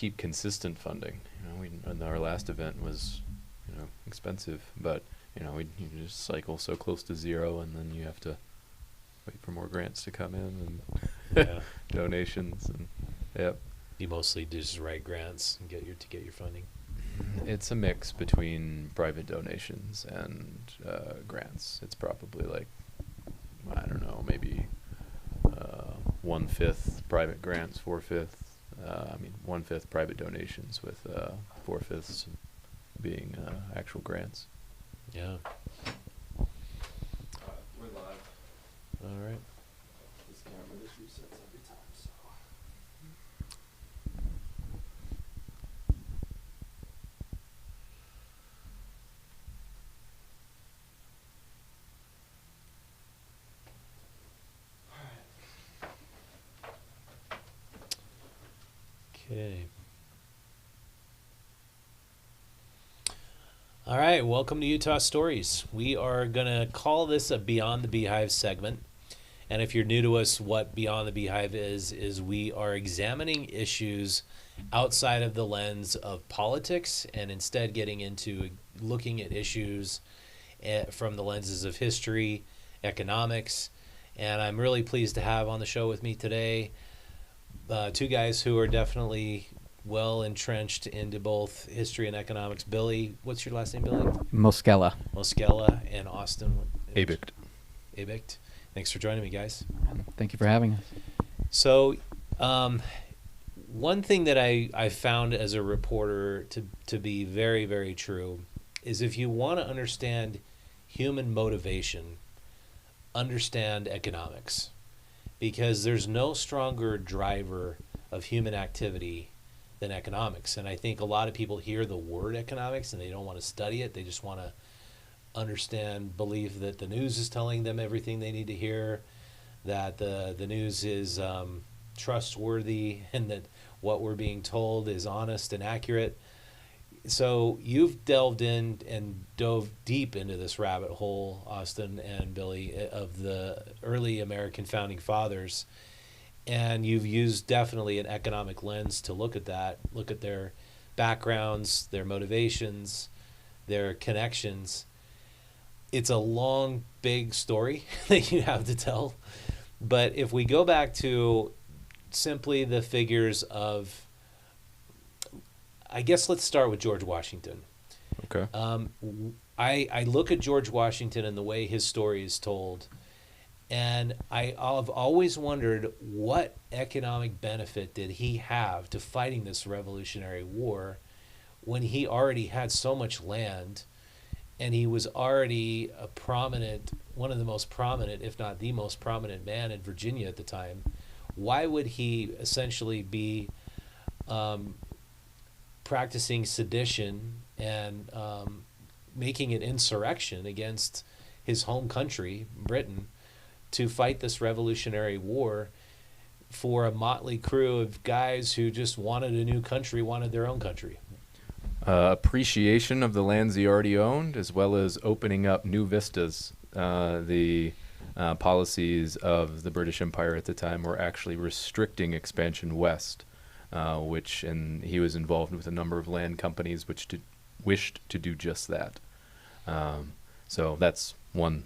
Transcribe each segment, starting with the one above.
keep consistent funding. And our last event was, expensive, but you just cycle so close to zero, and then you have to wait for more grants to come in and Yeah. donations, and yep. You mostly just write grants and get your funding. It's a mix between private donations and grants. It's probably like, I don't know, maybe 1/5 private grants, 1/5 private donations, with 4/5 being actual grants. Yeah. We're live. All right. This camera just resets every time, so. Okay. All right, welcome to Utah Stories. We are going to call this a Beyond the Beehive segment. And if you're new to us, what Beyond the Beehive is we are examining issues outside of the lens of politics and instead getting into looking at issues from the lenses of history, economics. And I'm really pleased to have on the show with me today two guys who are definitely well entrenched into both history and economics. Billy, what's your last name, Billy? Moskela. Moskela, and Austin Abicht. Abicht. Thanks for joining me, guys. Thank you for having us. So, one thing that I found as a reporter to be very, very true is if you want to understand human motivation, understand economics, because there's no stronger driver of human activity than economics. And I think a lot of people hear the word economics and they don't want to study it. They just want to believe that the news is telling them everything they need to hear, that the news is trustworthy, and that what we're being told is honest and accurate. So you've delved in and dove deep into this rabbit hole, Austin and Billy, of the early American founding fathers. And you've used definitely an economic lens to look at that, look at their backgrounds, their motivations, their connections. It's a long, big story that you have to tell. But if we go back to simply the figures of, I guess let's start with George Washington. Okay. I look at George Washington and the way his story is told, and I've always wondered what economic benefit did he have to fighting this Revolutionary War when he already had so much land and he was already one of the most prominent, if not the most prominent man in Virginia at the time. Why would he essentially be practicing sedition and making an insurrection against his home country, Britain, to fight this Revolutionary War for a motley crew of guys who just wanted a new country, wanted their own country? Appreciation of the lands he already owned, as well as opening up new vistas. The policies of the British Empire at the time were actually restricting expansion west, and he was involved with a number of land companies which wished to do just that. So that's one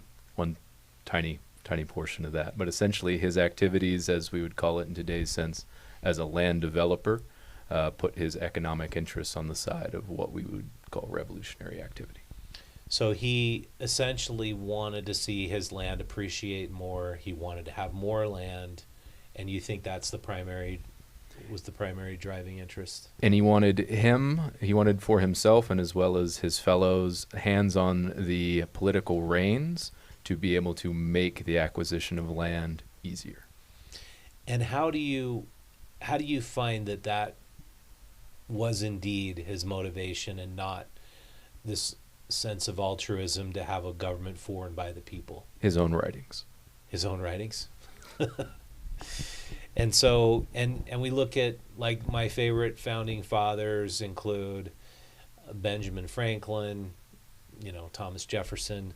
tiny portion of that. But essentially his activities, as we would call it in today's sense, as a land developer, put his economic interests on the side of what we would call revolutionary activity. So he essentially wanted to see his land appreciate more. He wanted to have more land, and you think that's the primary driving interest? And he wanted for himself and as well as his fellows hands on the political reins to be able to make the acquisition of land easier. And how do you find that was indeed his motivation and not this sense of altruism to have a government for and by the people? His own writings. His own writings. And so, and we look at, like, my favorite founding fathers include Benjamin Franklin, Thomas Jefferson,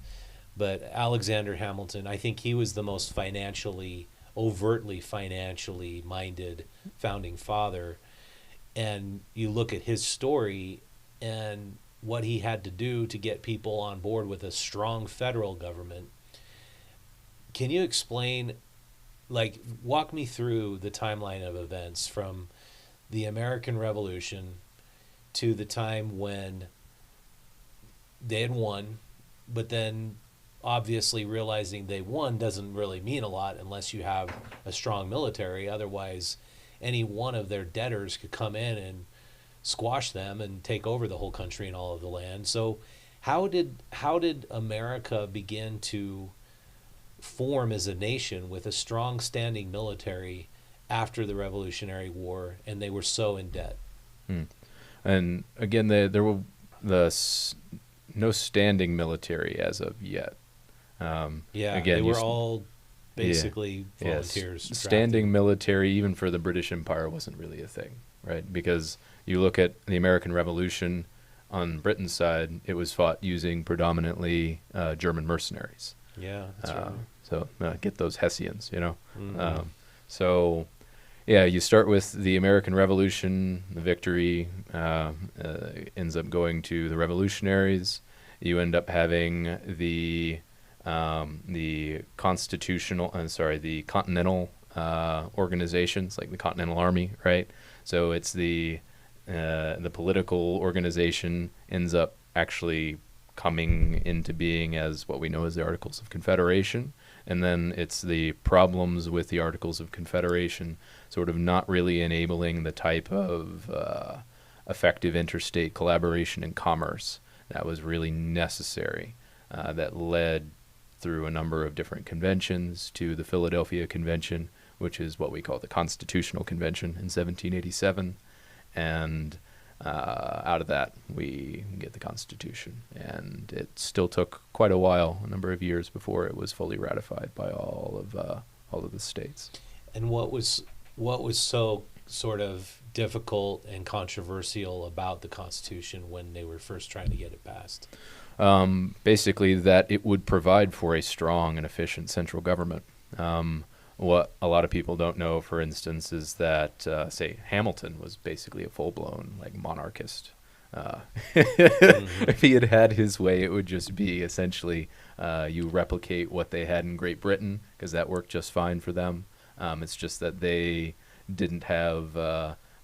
but Alexander Hamilton, I think he was the most overtly financially minded founding father. and you look at his story and what he had to do to get people on board with a strong federal government. Can you explain, like, walk me through the timeline of events from the American Revolution to the time when they had won, but then obviously realizing they won doesn't really mean a lot unless you have a strong military. Otherwise, any one of their debtors could come in and squash them and take over the whole country and all of the land. So how did America begin to form as a nation with a strong standing military after the Revolutionary War, and they were so in debt? And again, there were no standing military as of yet. Again, they were all basically yes, volunteers. standing military, even for the British Empire, wasn't really a thing, right? Because you look at the American Revolution on Britain's side, it was fought using predominantly German mercenaries. Yeah, that's right. So get those Hessians, you know. Mhm. So, yeah, you start with the American Revolution. The victory ends up going to the revolutionaries. You end up having the continental organizations, like the Continental Army, right? So it's the political organization ends up actually coming into being as what we know as the Articles of Confederation. And then it's the problems with the Articles of Confederation sort of not really enabling the type of effective interstate collaboration and commerce that was really necessary, that led through a number of different conventions to the Philadelphia Convention, which is what we call the Constitutional Convention in 1787. And out of that, we get the Constitution. And it still took quite a while, a number of years, before it was fully ratified by all of the states. And what was so sort of difficult and controversial about the Constitution when they were first trying to get it passed? Basically, that it would provide for a strong and efficient central government. What a lot of people don't know, for instance, is that, say, Hamilton was basically a full-blown, like, monarchist. If he had had his way, it would just be essentially you replicate what they had in Great Britain, because that worked just fine for them. It's just that they didn't have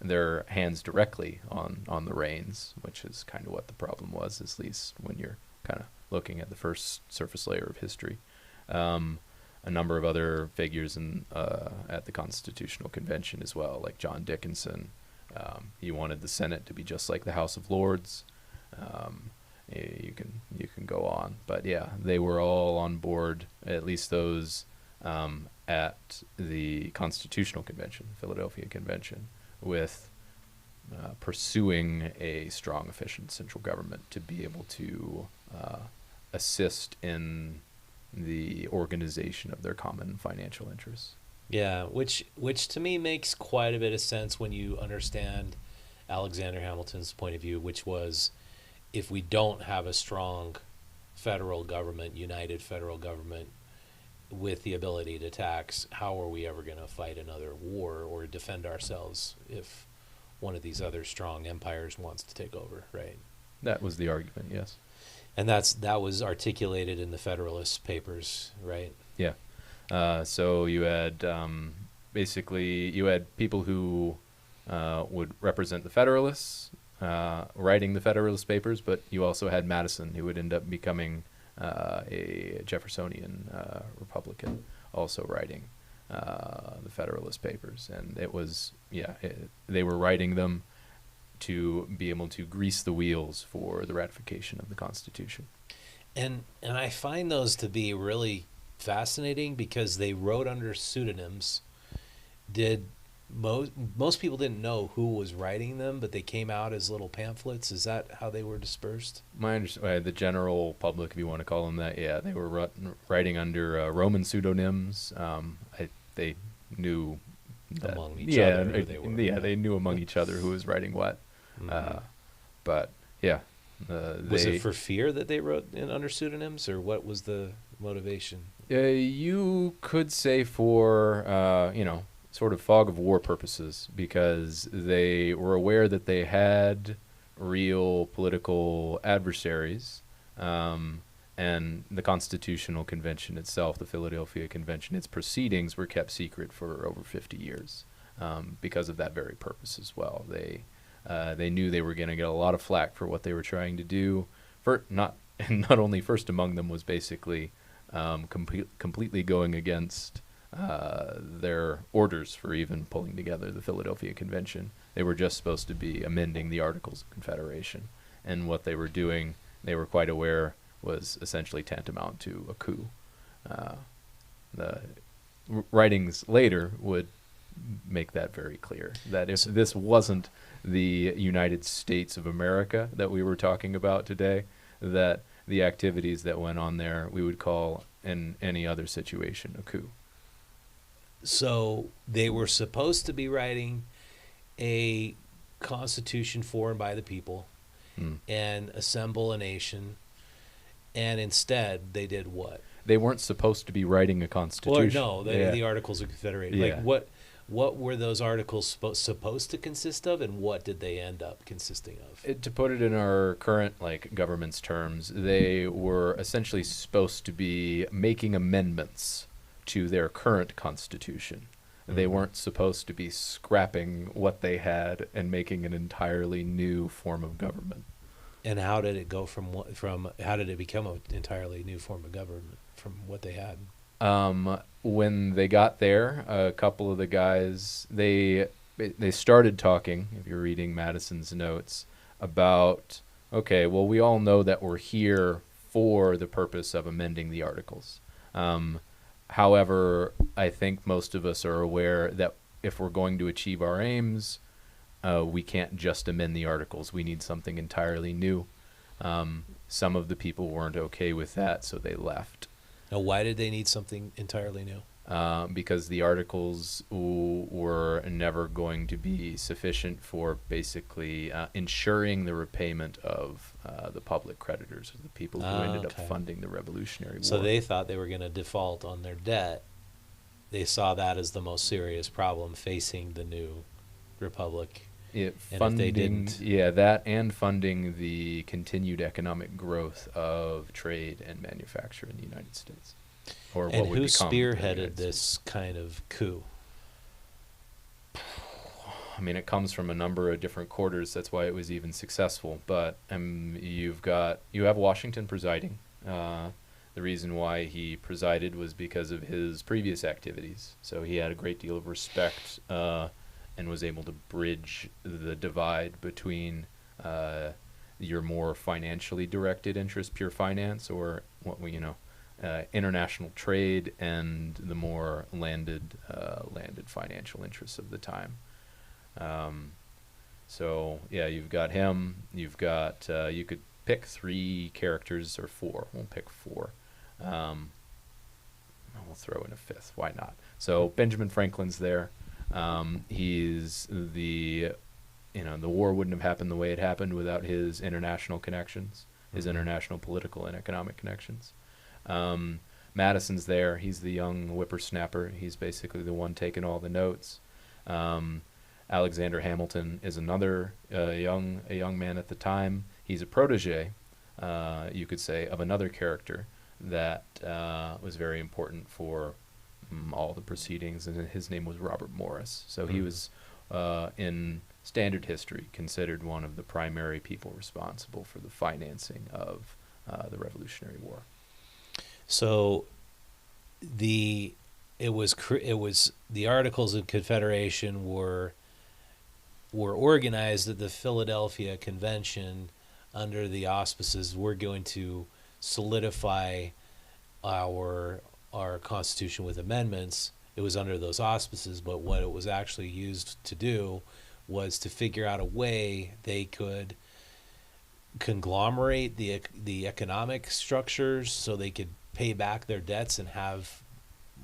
their hands directly on the reins, which is kind of what the problem was, at least when you're kind of looking at the first surface layer of history. A number of other figures at the Constitutional Convention as well, like John Dickinson. He wanted the Senate to be just like the House of Lords. You can go on, but yeah, they were all on board, at least those at the Constitutional Convention, Philadelphia Convention, with pursuing a strong, efficient central government to be able to assist in the organization of their common financial interests. Yeah, which to me makes quite a bit of sense when you understand Alexander Hamilton's point of view, which was, if we don't have a strong federal government, united federal government with the ability to tax, how are we ever going to fight another war or defend ourselves if one of these other strong empires wants to take over, right? That was the argument, yes. And that was articulated in the Federalist Papers, right? Yeah. So you had basically you had people who would represent the Federalists writing the Federalist Papers, but you also had Madison, who would end up becoming a Jeffersonian Republican, also writing the Federalist Papers. And it was, they were writing them to be able to grease the wheels for the ratification of the Constitution. And I find those to be really fascinating because they wrote under pseudonyms. Most people didn't know who was writing them, but they came out as little pamphlets. Is that how they were dispersed? The general public, if you want to call them that, they were writing under Roman pseudonyms. They knew that, among each other who they were. Yeah, they knew among each other who was writing what. Mm-hmm. But yeah, was it for fear that they wrote under pseudonyms, or what was the motivation? You could say for sort of fog of war purposes because they were aware that they had real political adversaries. And the Constitutional Convention itself, the Philadelphia Convention, its proceedings were kept secret for over 50 years because of that very purpose as well. They knew they were going to get a lot of flack for what they were trying to do. Not only first among them was basically completely going against their orders for even pulling together the Philadelphia Convention. They were just supposed to be amending the Articles of Confederation, and what they were doing, they were quite aware, was essentially tantamount to a coup. The writings later would make that very clear, that if this wasn't the United States of America that we were talking about today, that the activities that went on there we would call in any other situation a coup. So they were supposed to be writing a constitution for and by the people and assemble a nation, and instead they did what? They weren't supposed to be writing a constitution. Or no, the Articles of Confederation. Yeah. Like what were those articles supposed to consist of, and what did they end up consisting of? To put it in our current government's terms, they were essentially supposed to be making amendments to their current constitution. They weren't supposed to be scrapping what they had and making an entirely new form of government. And how did it go from how did it become an entirely new form of government from what they had? When they got there, a couple of the guys, they started talking, if you're reading Madison's notes, about, okay, well, we all know that we're here for the purpose of amending the Articles. However, I think most of us are aware that if we're going to achieve our aims, we can't just amend the Articles. We need something entirely new. Some of the people weren't okay with that, so they left. Now, why did they need something entirely new? Because the Articles were never going to be sufficient for basically ensuring the repayment of the public creditors, the people who ended up funding the Revolutionary War. So they thought they were going to default on their debt. They saw that as the most serious problem facing the new republic. Funding, if they didn't, that and funding the continued economic growth of trade and manufacture in the United States. Or and what would who become the United spearheaded States. this kind of coup? I mean, it comes from a number of different quarters. That's why it was even successful. But you have Washington presiding. The reason why he presided was because of his previous activities. So he had a great deal of respect and was able to bridge the divide between your more financially directed interests, pure finance, or what we international trade, and the more landed financial interests of the time. So yeah, you've got him. You've got you could pick 3 characters or 4. We'll pick 4. We'll throw in a 5th. Why not? So Benjamin Franklin's there. He's the war wouldn't have happened the way it happened without his international connections, his international political and economic connections. Madison's there. He's the young whippersnapper. He's basically the one taking all the notes. Alexander Hamilton is another a young man at the time. He's a protege, you could say, of another character that was very important for all the proceedings, and his name was Robert Morris. So he was, in standard history, considered one of the primary people responsible for the financing of the Revolutionary War. So the Articles of Confederation were organized at the Philadelphia Convention under the auspices, we're going to solidify our Constitution with amendments. It was under those auspices, but what it was actually used to do was to figure out a way they could conglomerate the economic structures so they could pay back their debts and have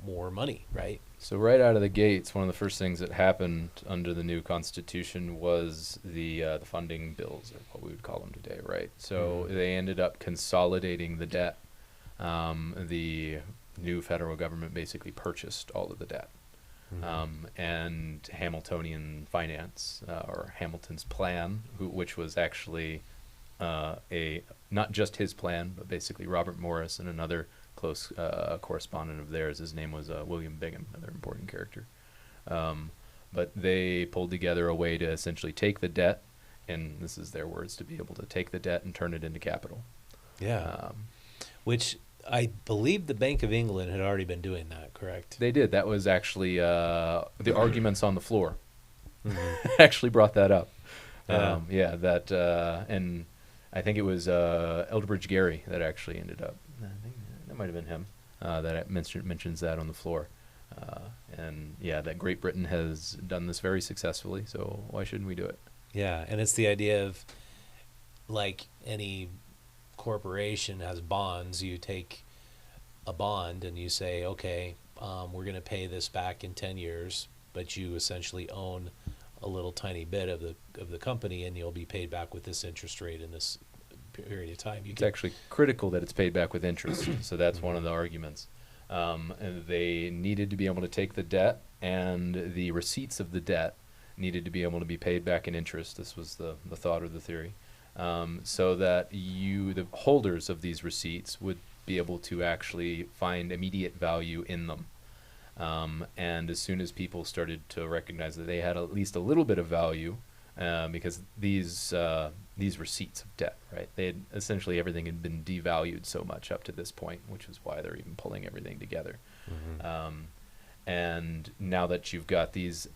more money, right? So right out of the gates, one of the first things that happened under the new Constitution was the funding bills, or what we would call them today, right? So they ended up consolidating the debt. The new federal government basically purchased all of the debt. and Hamiltonian finance, or Hamilton's plan, which was actually a not just his plan, but basically Robert Morris and another close correspondent of theirs. His name was William Bingham, another important character. But they pulled together a way to essentially take the debt, and this is their words, to be able to take the debt and turn it into capital. Yeah. Which I believe the Bank of England had already been doing that, correct? They did. That was actually the arguments on the floor. Actually brought that up. And I think it was Elderbridge Gary that actually ended up. I think that might have been him that mentions that on the floor. And that Great Britain has done this very successfully, so why shouldn't we do it? Yeah, and it's the idea of, like any corporation has bonds, you take a bond and you say, okay, we're going to pay this back in 10 years, but you essentially own a little tiny bit of the company, and you'll be paid back with this interest rate in this period of time. It's actually critical that it's paid back with interest, so that's one of the arguments. And they needed to be able to take the debt, and the receipts of the debt needed to be able to be paid back in interest. This was the thought or the theory. So that the holders of these receipts would be able to actually find immediate value in them. And as soon as people started to recognize that they had at least a little bit of value, because these receipts of debt, right? They had essentially everything had been devalued so much up to this point, which is why they're even pulling everything together. And now that you've got these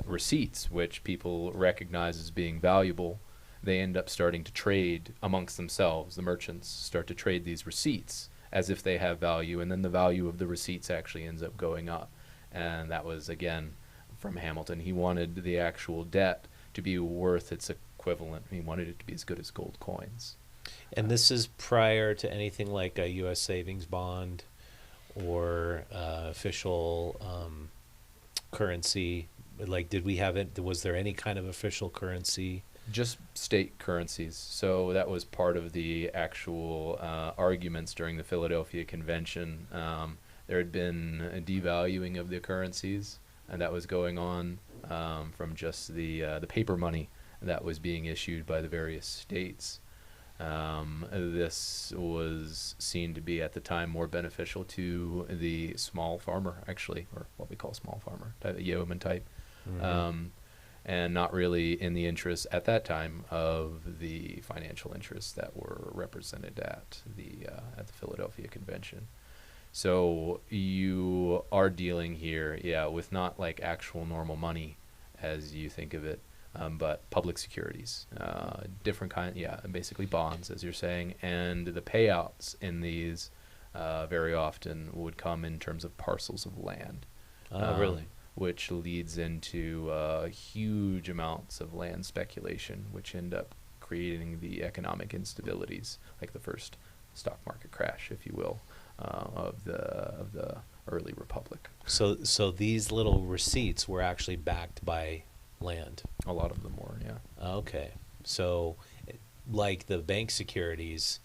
receipts, which people recognize as being valuable, they end up starting to trade amongst themselves. The merchants start to trade these receipts as if they have value, and then the value of the receipts actually ends up going up. And that was, again, from Hamilton. He wanted the actual debt to be worth its equivalent. He wanted it to be as good as gold coins. And this is prior to anything like a U.S. savings bond or official currency. Like, did we have it? Was there any kind of official currency? Just state currencies. So that was part of the actual arguments during the Philadelphia Convention. There had been a devaluing of the currencies, and that was going on from just the paper money that was being issued by the various states. This was seen to be at the time more beneficial to the small farmer, actually, or what we call small farmer, type, yeoman type. And not really in the interest at that time of the financial interests that were represented at the Philadelphia Convention. So you are dealing here, with not like actual normal money as you think of it, but public securities, different kind, basically bonds, as you're saying, and the payouts in these very often would come in terms of parcels of land. Really? Which leads into huge amounts of land speculation, which end up creating the economic instabilities, like the first stock market crash, if you will, of the early republic. So these little receipts were actually backed by land. A lot of them were, yeah. Okay, so like the bank securities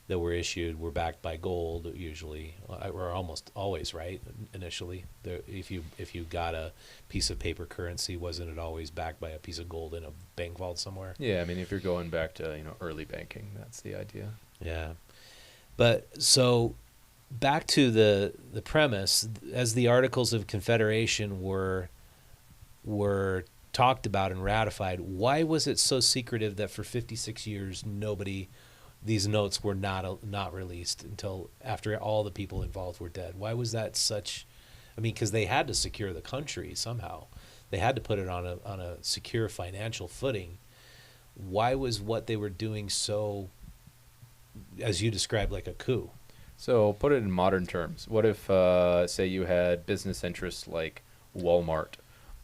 that were issued were backed by gold usually, or almost always, right? Initially, if you got a piece of paper currency, wasn't it always backed by a piece of gold in a bank vault somewhere? Yeah, I mean, if you're going back to early banking, that's the idea. Yeah, but so back to the premise, as the Articles of Confederation were talked about and ratified, why was it so secretive that for 56 years these notes were not released until after all the people involved were dead? Why was that such? I mean, because they had to secure the country somehow. They had to put it on a secure financial footing. Why was what they were doing so, as you described, like a coup? So put it in modern terms. What if, say, you had business interests like Walmart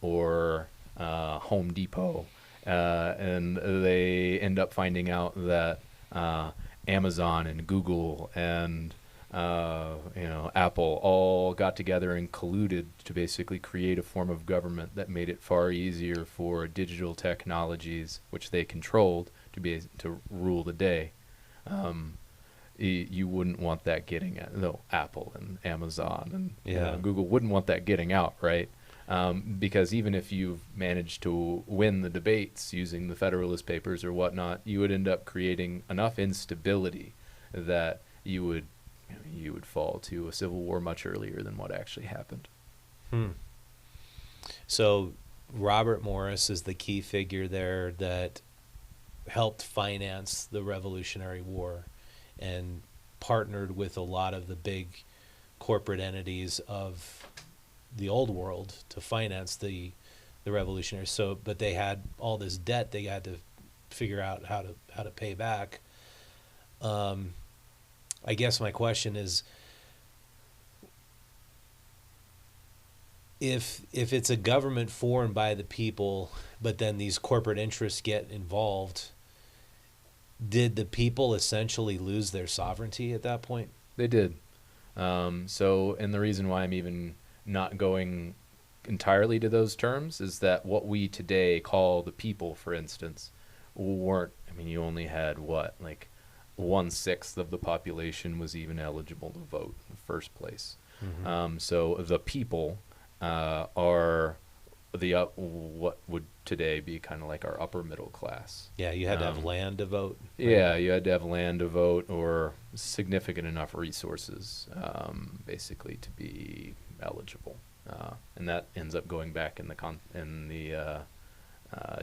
or Home Depot, and they end up finding out that Amazon and Google and Apple all got together and colluded to basically create a form of government that made it far easier for digital technologies, which they controlled, to rule the day. You wouldn't want that getting out. No, Apple and Amazon and Google wouldn't want that getting out, right? Because even if you've managed to win the debates using the Federalist Papers or whatnot, you would end up creating enough instability that you would fall to a civil war much earlier than what actually happened. So Robert Morris is the key figure there that helped finance the Revolutionary War and partnered with a lot of the big corporate entities of the old world to finance the revolutionary. So, but they had all this debt they had to figure out how to pay back. I guess my question is, if it's a government for and by the people, but then these corporate interests get involved, did the people essentially lose their sovereignty at that point? They did. So, and the reason why I'm even not going entirely to those terms is that what we today call the people, for instance, weren't, I mean, you only had what, like 1/6 of the population was even eligible to vote in the first place. So the people are what would today be kind of like our upper middle class. Yeah, you had to have land to vote. Right? Yeah, you had to have land to vote or significant enough resources, basically, to be eligible. And that ends up going back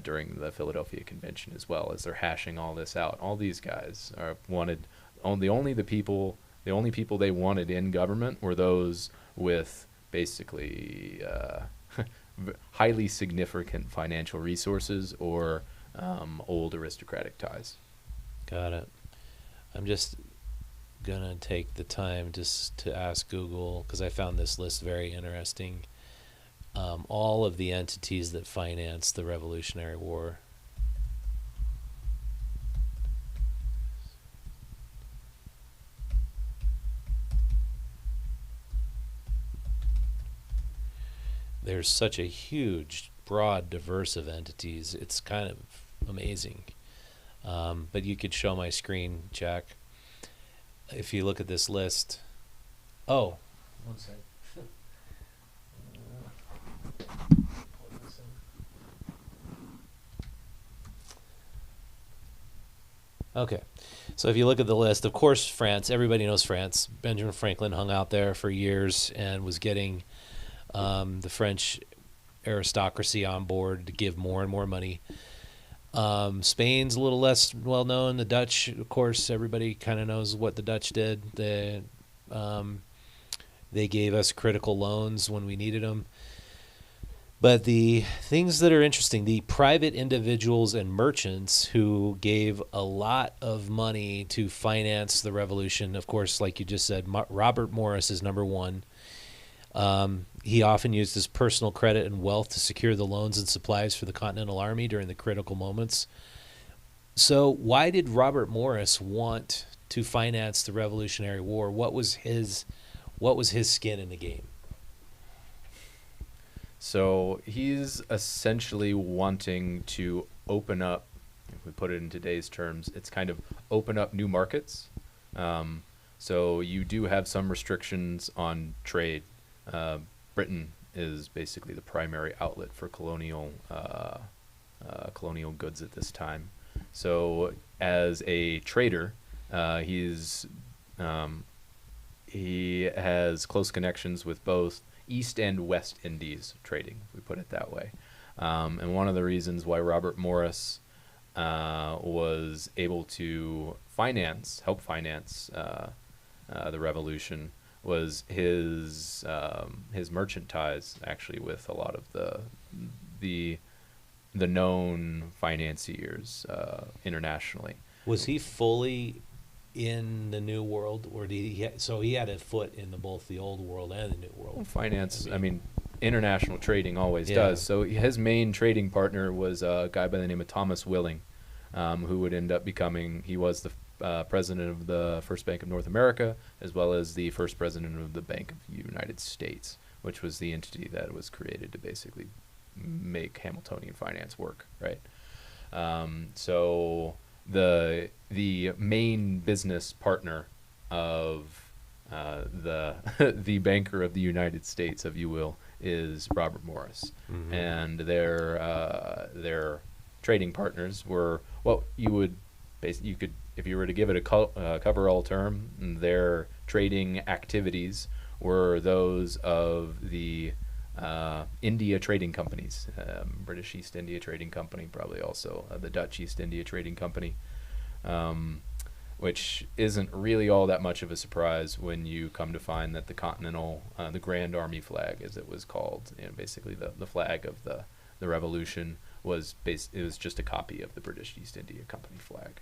during the Philadelphia Convention as well, as they're hashing all this out. All these guys the only people they wanted in government were those with basically highly significant financial resources or old aristocratic ties. Got it. I'm just gonna take the time just to ask Google, because I found this list very interesting. All of the entities that financed the Revolutionary War. There's such a huge, broad, diverse of entities. It's kind of amazing. But you could show my screen, Jack. If you look at this list. Oh, one second. Okay, so if you look at the list, of course, France, everybody knows France. Benjamin Franklin hung out there for years and was getting the French aristocracy on board to give more and more money. Spain's a little less well known. The Dutch, of course, everybody kind of knows what the Dutch did. They gave us critical loans when we needed them. But the things that are interesting, the private individuals and merchants who gave a lot of money to finance the revolution, of course, like you just said, Robert Morris is number one. He often used his personal credit and wealth to secure the loans and supplies for the Continental Army during the critical moments. So why did Robert Morris want to finance the Revolutionary War? What was his skin in the game? So he's essentially wanting to open up, if we put it in today's terms, it's kind of open up new markets. So you do have some restrictions on trade. Britain is basically the primary outlet for colonial goods at this time. So as a trader, he has close connections with both East and West Indies trading, if we put it that way. And one of the reasons why Robert Morris was able to help finance the revolution was his merchant ties, actually, with a lot of the known financiers internationally. Was he fully in the New World, or did he had a foot in both the Old World and the New World? Finance, I mean, international trading always does. So his main trading partner was a guy by the name of Thomas Willing, who would end up he was the president of the First Bank of North America, as well as the first president of the Bank of the United States, which was the entity that was created to basically make Hamiltonian finance work, right? So the main business partner of the the Banker of the United States, if you will, is Robert Morris, Mhm. and their trading partners were what you would you could, if you were to give it a cover-all term, their trading activities were those of the India trading companies, British East India Trading Company, probably also the Dutch East India Trading Company, which isn't really all that much of a surprise when you come to find that the Continental, the Grand Army flag, as it was called, basically the flag of the Revolution, it was just a copy of the British East India Company flag.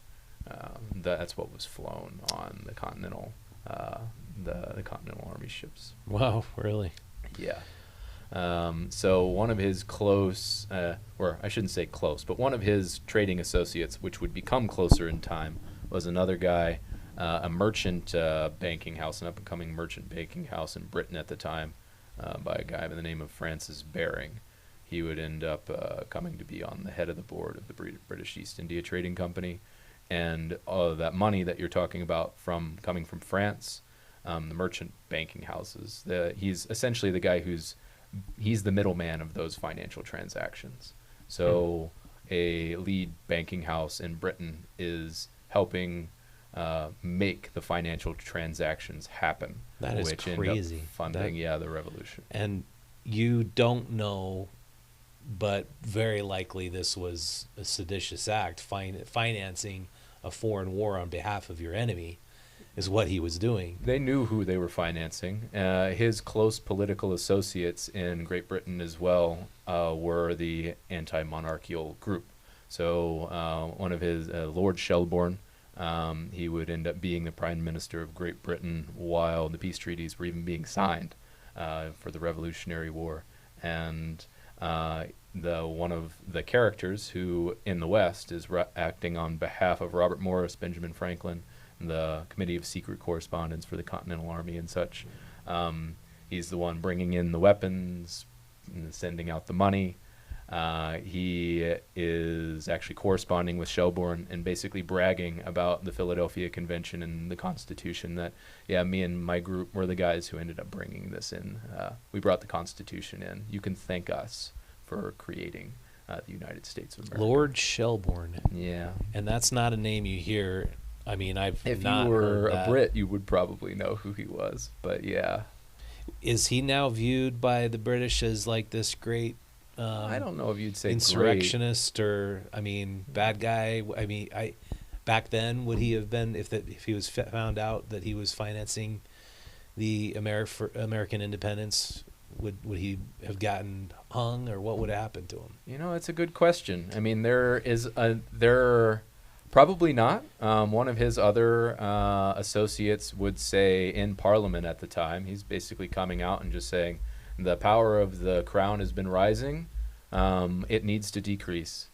That's what was flown on the Continental, the Continental Army ships. Wow, really? Yeah. So one of his close, or I shouldn't say close, but one of his trading associates, which would become closer in time, was another guy, a merchant banking house, an up-and-coming merchant banking house in Britain at the time, by a guy by the name of Francis Baring. He would end up coming to be on the head of the board of the British East India Trading Company. And all of that money that you're talking about coming from France, the merchant banking houses, he's essentially the guy he's the middleman of those financial transactions. So a lead banking house in Britain is helping make the financial transactions happen. That is which crazy. End up funding, the revolution. And you don't know, but very likely this was a seditious act. Financing a foreign war on behalf of your enemy is what he was doing. They knew who they were financing. His close political associates in Great Britain as well were the anti-monarchical group. So one of his, Lord Shelburne, he would end up being the Prime Minister of Great Britain while the peace treaties were even being signed for the Revolutionary War. And one of the characters who in the West is acting on behalf of Robert Morris, Benjamin Franklin, the Committee of Secret Correspondence for the Continental Army and such. He's the one bringing in the weapons and sending out the money. He is actually corresponding with Shelburne and basically bragging about the Philadelphia Convention and the Constitution, that, me and my group were the guys who ended up bringing this in. We brought the Constitution in. You can thank us for creating the United States of America. Lord Shelburne. Yeah. And that's not a name you hear. I mean, If not you were heard a that. Brit, you would probably know who he was. But yeah, Is he now viewed by the British as like this great I don't know if you'd say insurrectionist or, I mean, bad guy? I mean, back then, would he have been, if he was found out that he was financing the American independence, would he have gotten hung, or what would have happened to him? You know, it's a good question. I mean, there probably not. One of his other associates would say in Parliament at the time, he's basically coming out and just saying, the power of the crown has been rising. It needs to decrease.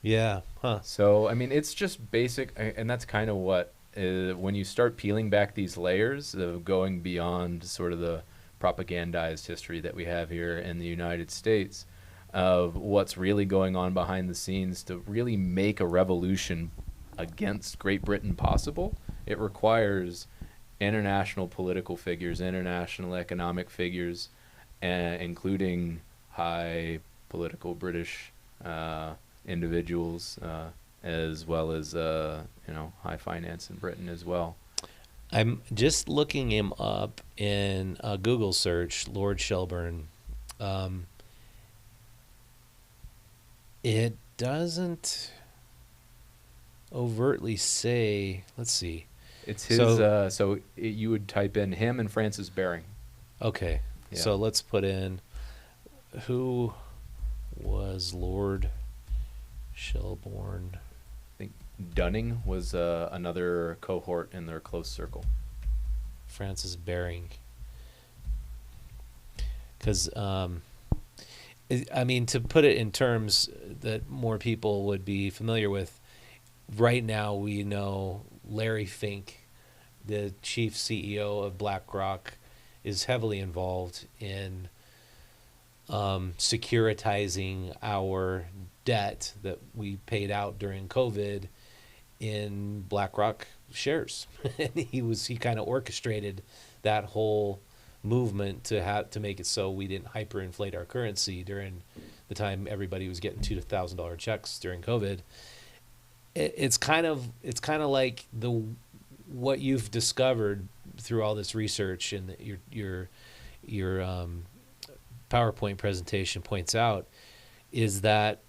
Yeah. Huh. So, I mean, it's just basic, and that's kind of what, when you start peeling back these layers of going beyond sort of the propagandized history that we have here in the United States, of what's really going on behind the scenes to really make a revolution against Great Britain possible, it requires international political figures, international economic figures, including high political British individuals, as well as high finance in Britain as well. I'm just looking him up in a Google search, Lord Shelburne. It doesn't overtly say. Let's see. It's his. You would type in him and Francis Baring. Okay, Yeah. so let's put in who was Lord Shelburne. I think Dunning was another cohort in their close circle. Francis Baring. Because, I mean, to put it in terms that more people would be familiar with, right now we know Larry Fink, the chief CEO of BlackRock, is heavily involved in securitizing our debt that we paid out during COVID in BlackRock shares. And he kind of orchestrated that whole movement to make it so we didn't hyperinflate our currency during the time everybody was getting $2,000 checks during COVID. It's kind of like what you've discovered through all this research and your PowerPoint presentation points out is that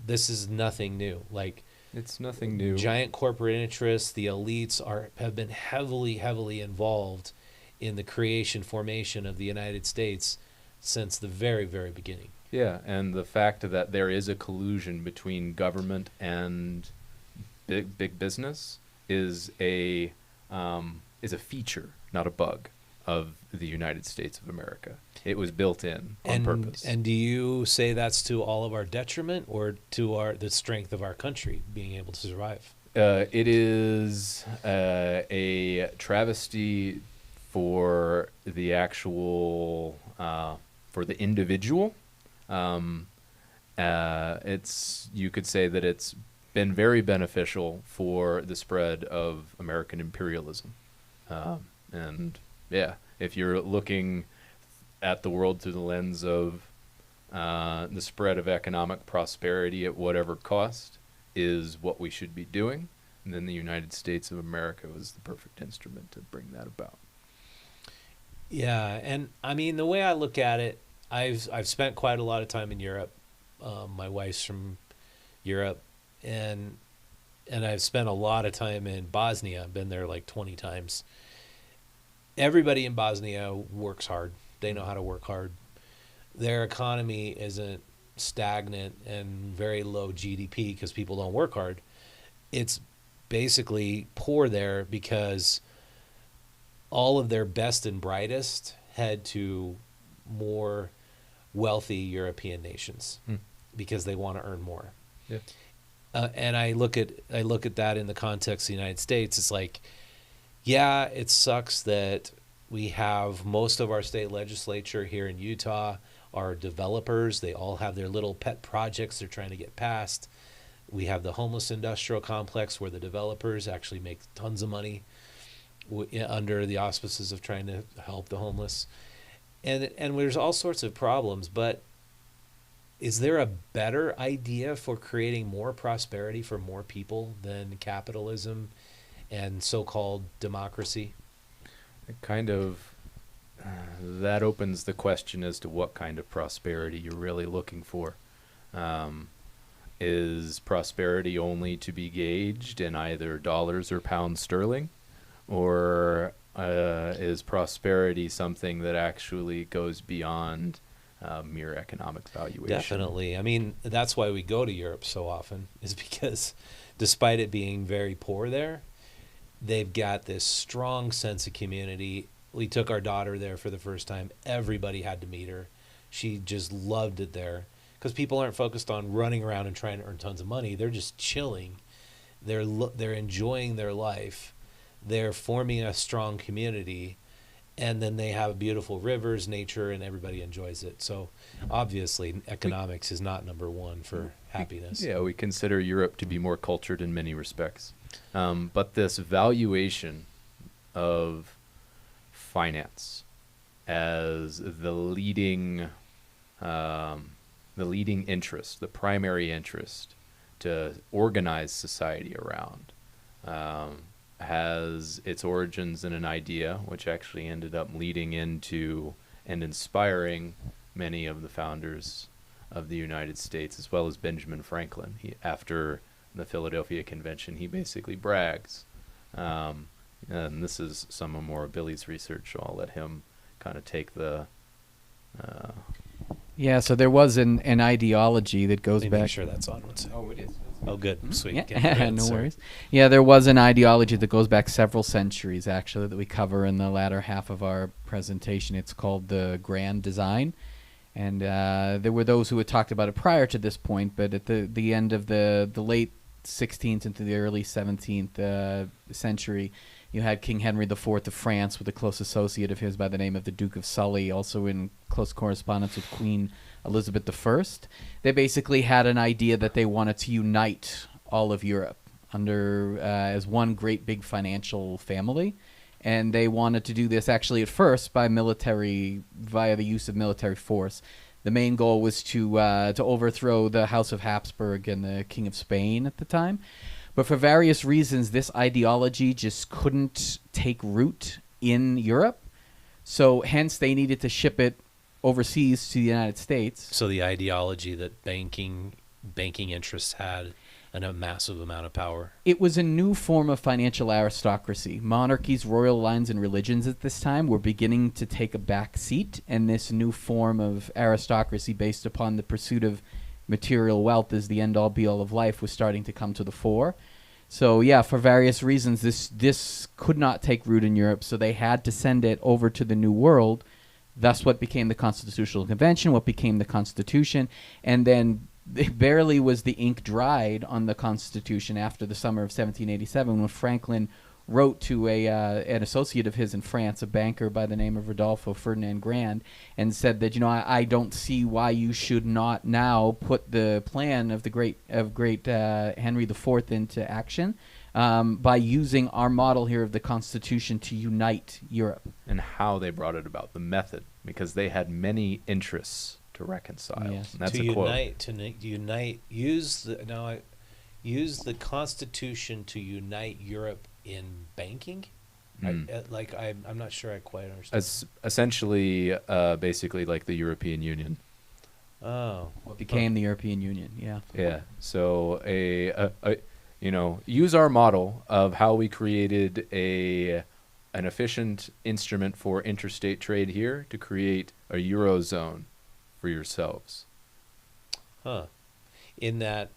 this is nothing new. Like, It's nothing new. giant corporate interests, the elites have been heavily involved in the formation of the United States since the very, very beginning. Yeah, and the fact that there is a collusion between government and big business is a feature, not a bug, of the United States of America. It was built in on purpose. And do you say that's to all of our detriment or to the strength of our country being able to survive? It is a travesty for the actual for the individual. You could say that it's been very beneficial for the spread of American imperialism. And yeah, if you're looking at the world through the lens of the spread of economic prosperity at whatever cost is what we should be doing, and then the United States of America was the perfect instrument to bring that about. Yeah, and I mean, the way I look at it, I've spent quite a lot of time in Europe. My wife's from Europe, and I've spent a lot of time in Bosnia. I've been there like 20 times. Everybody in Bosnia works hard. They know how to work hard. Their economy isn't stagnant and very low GDP because people don't work hard. It's basically poor there because all of their best and brightest head to more wealthy European nations because they want to earn more. Yeah. And I look at that in the context of the United States. It's like, yeah, it sucks that we have most of our state legislature here in Utah are developers. They all have their little pet projects they're trying to get passed. We have the homeless industrial complex where the developers actually make tons of money under the auspices of trying to help the homeless. And there's all sorts of problems, but is there a better idea for creating more prosperity for more people than capitalism and so-called democracy? It kind of that opens the question as to what kind of prosperity you're really looking for. Is prosperity only to be gauged in either dollars or pounds sterling, or is prosperity something that actually goes beyond mere economic valuation? Definitely. I mean, that's why we go to Europe so often, is because despite it being very poor there, they've got this strong sense of community. We took our daughter there for the first time. Everybody had to meet her. She just loved it there because people aren't focused on running around and trying to earn tons of money. They're just chilling. They're enjoying their life. They're forming a strong community, and then they have beautiful rivers, nature, and everybody enjoys it. So obviously economics is not number one for happiness. Yeah, we consider Europe to be more cultured in many respects. But this valuation of finance as the leading interest, the primary interest to organize society around, has its origins in an idea which actually ended up leading into and inspiring many of the founders of the United States, as well as Benjamin Franklin. After the Philadelphia Convention, he basically brags. And this is some of more of Billy's research, so I'll let him kind of take the... Yeah, so there was an ideology that goes Let me back... make sure that's on. One second. Oh, it is. Oh, good. Sweet. Yeah, Okay, good. no Sorry. worries. Yeah, there was an ideology that goes back several centuries, actually, that we cover in the latter half of our presentation. It's called the Grand Design. And there were those who had talked about it prior to this point, but at the end of the late 16th into the early 17th century, you had King Henry IV of France with a close associate of his by the name of the Duke of Sully, also in close correspondence with Queen Elizabeth I. They basically had an idea that they wanted to unite all of Europe under as one great big financial family, And they wanted to do this actually at first via the use of military force. The main goal was to overthrow the House of Habsburg and the King of Spain at the time. But for various reasons, this ideology just couldn't take root in Europe. So hence they needed to ship it overseas to the United States. So the ideology that banking interests had a massive amount of power. It was a new form of financial aristocracy. Monarchies, royal lines, and religions at this time were beginning to take a back seat, and this new form of aristocracy based upon the pursuit of material wealth as the end-all be-all of life was starting to come to the fore. So yeah, for various reasons, this could not take root in Europe, so they had to send it over to the New World. Thus what became the Constitutional Convention, what became the Constitution, and then barely was the ink dried on the Constitution after the summer of 1787 when Franklin wrote to an associate of his in France, a banker by the name of Rodolphe Ferdinand Grand, and said that, I don't see why you should not now put the plan of the great Henry IV into action by using our model here of the Constitution to unite Europe. And how they brought it about, the method, because they had many interests to reconcile. Yes. And that's to a quote. use the Constitution to unite Europe in banking. I'm not sure I quite understand. As essentially, basically like the European Union. Oh, What became the European Union, yeah. Yeah. So use our model of how we created an efficient instrument for interstate trade here to create a Eurozone for yourselves. huh? In that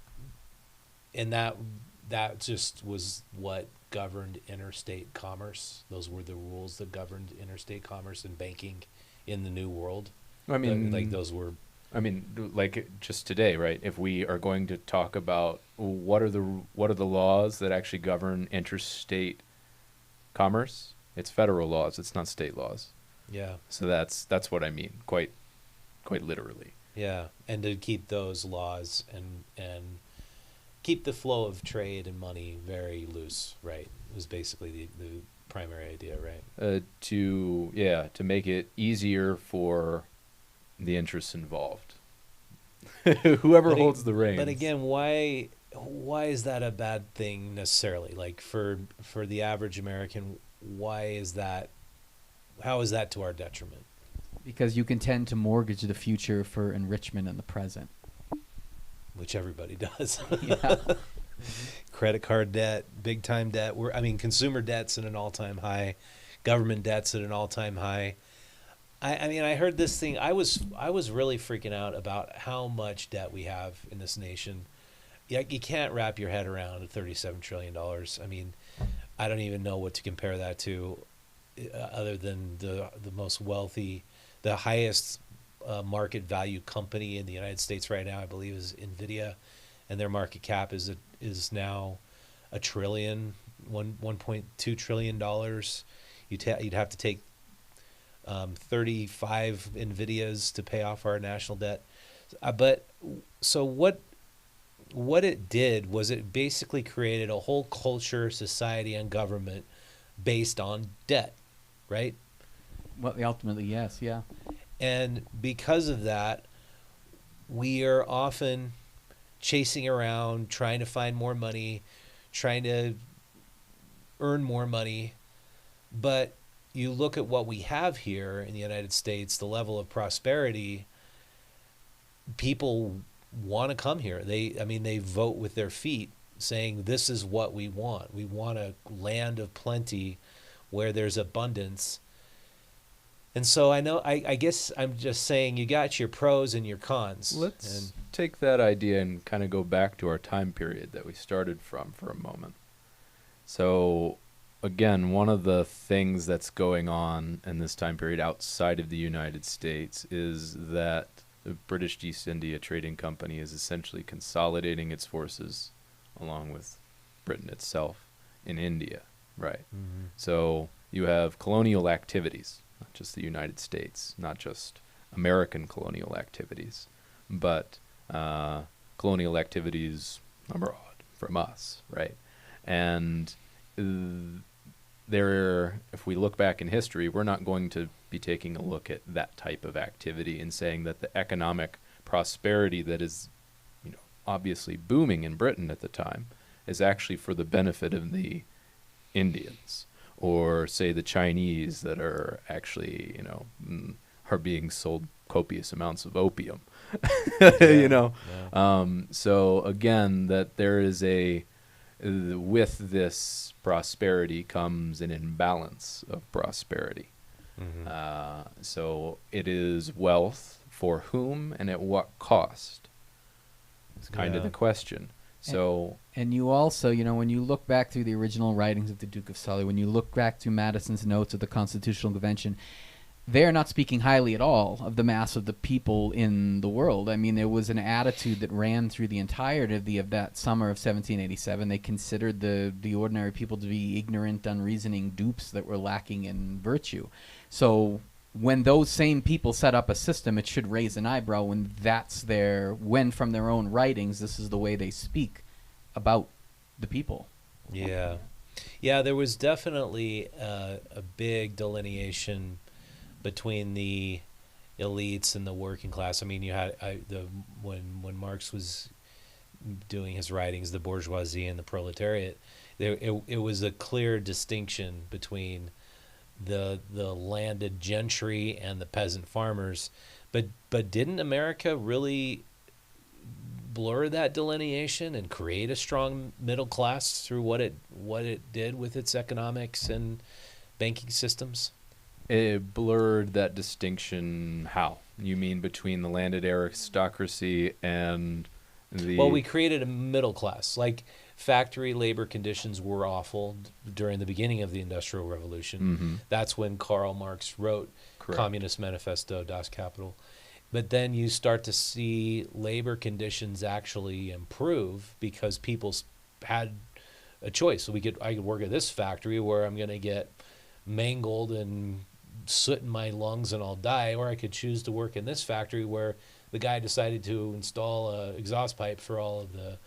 just was what governed interstate commerce. Those were the rules that governed interstate commerce and banking in the New World. I mean, those were. I mean, like just today, right? If we are going to talk about what are the laws that actually govern interstate commerce, it's federal laws. It's not state laws. Yeah. So that's what I mean, quite literally. Yeah, and to keep those laws and keep the flow of trade and money very loose, right? Was basically the primary idea, right? To make it easier for the interests involved. Whoever holds the reins. But again, why is that a bad thing necessarily? Like for the average American, why is that? How is that to our detriment? Because you can tend to mortgage the future for enrichment in the present. Which everybody does. Yeah. Credit card debt, big time debt. Consumer debt's at an all-time high. Government debt's at an all-time high. I heard this thing. I was really freaking out about how much debt we have in this nation. Yeah, you can't wrap your head around $37 trillion. I mean, I don't even know what to compare that to, other than the most wealthy, the highest market value company in the United States right now, I believe, is NVIDIA, and their market cap is now $1.2 trillion. You'd have to take 35 NVIDIAs to pay off our national debt. But so what it did was it basically created a whole culture, society, and government based on debt, right? Well, ultimately, yes, yeah. And because of that, we are often chasing around, trying to find more money, trying to earn more money. But you look at what we have here in the United States, the level of prosperity, people want to come here. They vote with their feet saying, this is what we want. We want a land of plenty where there's abundance. And so I guess I'm just saying you got your pros and your cons. Let's take that idea and kind of go back to our time period that we started from for a moment. So, again, one of the things that's going on in this time period outside of the United States is that the British East India Trading Company is essentially consolidating its forces along with Britain itself in India, right? Mm-hmm. So you have colonial activities. Not just the United States, not just American colonial activities, but colonial activities abroad from us, right? And if we look back in history, we're not going to be taking a look at that type of activity and saying that the economic prosperity that is, obviously booming in Britain at the time is actually for the benefit of the Indians, or say the Chinese that are actually, are being sold copious amounts of opium. Yeah. So again, that there is with this prosperity comes an imbalance of prosperity. So it is wealth for whom and at what cost? It's kind of Yeah. the question. So And you also, when you look back through the original writings of the Duke of Sully, when you look back through Madison's notes of the Constitutional Convention, they are not speaking highly at all of the mass of the people in the world. I mean, there was an attitude that ran through the entirety of that summer of 1787. They considered the ordinary people to be ignorant, unreasoning dupes that were lacking in virtue. So when those same people set up a system, it should raise an eyebrow when from their own writings, this is the way they speak about the people. Yeah. Yeah, there was definitely a big delineation between the elites and the working class. I mean, you had when Marx was doing his writings, the bourgeoisie and the proletariat, it was a clear distinction between the landed gentry and the peasant farmers. But didn't America really blur that delineation and create a strong middle class through what it did with its economics and banking systems? it blurred that distinction. How? You mean between the landed aristocracy and the... Well, we created a middle class. Like, factory labor conditions were awful during the beginning of the Industrial Revolution. Mm-hmm. That's when Karl Marx wrote Correct. Communist Manifesto, Das Kapital. But then you start to see labor conditions actually improve because people had a choice. So I could work at this factory where I'm going to get mangled and soot in my lungs and I'll die, or I could choose to work in this factory where the guy decided to install a exhaust pipe for all of the,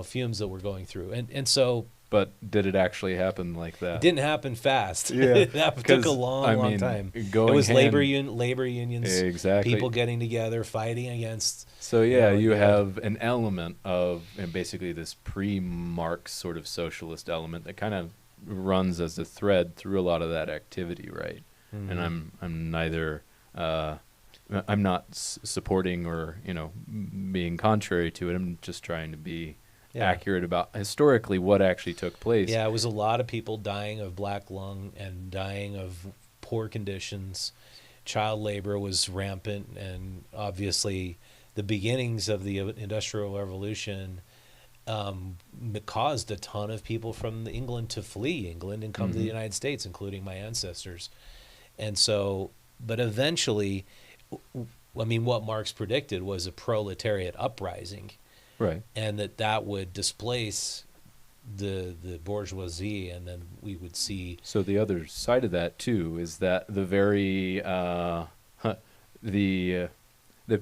fumes that we're going through. And so... But did it actually happen like that? It didn't happen fast. Yeah, That took a long time. It was labor unions, exactly, people getting together, fighting against. So you have an element of, and basically this pre-Marx sort of socialist element that kind of runs as a thread through a lot of that activity, right? Mm-hmm. And I'm neither, I'm not supporting or being contrary to it. I'm just trying to be accurate about historically what actually took place. Yeah, it was a lot of people dying of black lung and dying of poor conditions. Child labor was rampant, and obviously the beginnings of the Industrial Revolution caused a ton of people from England to flee England and come to the United States, including my ancestors. And so, but eventually, I mean, what Marx predicted was a proletariat uprising. Right. And that would displace the bourgeoisie, and then we would see... So the other side of that, too, is that the very... the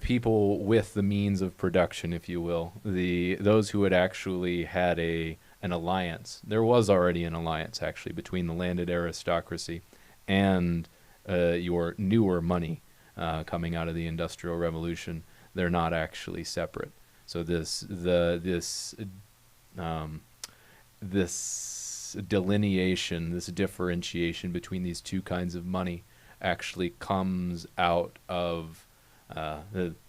people with the means of production, if you will, those who had actually had an alliance. There was already an alliance, actually, between the landed aristocracy and your newer money coming out of the Industrial Revolution. They're not actually separate. So this delineation, this differentiation between these two kinds of money actually comes out of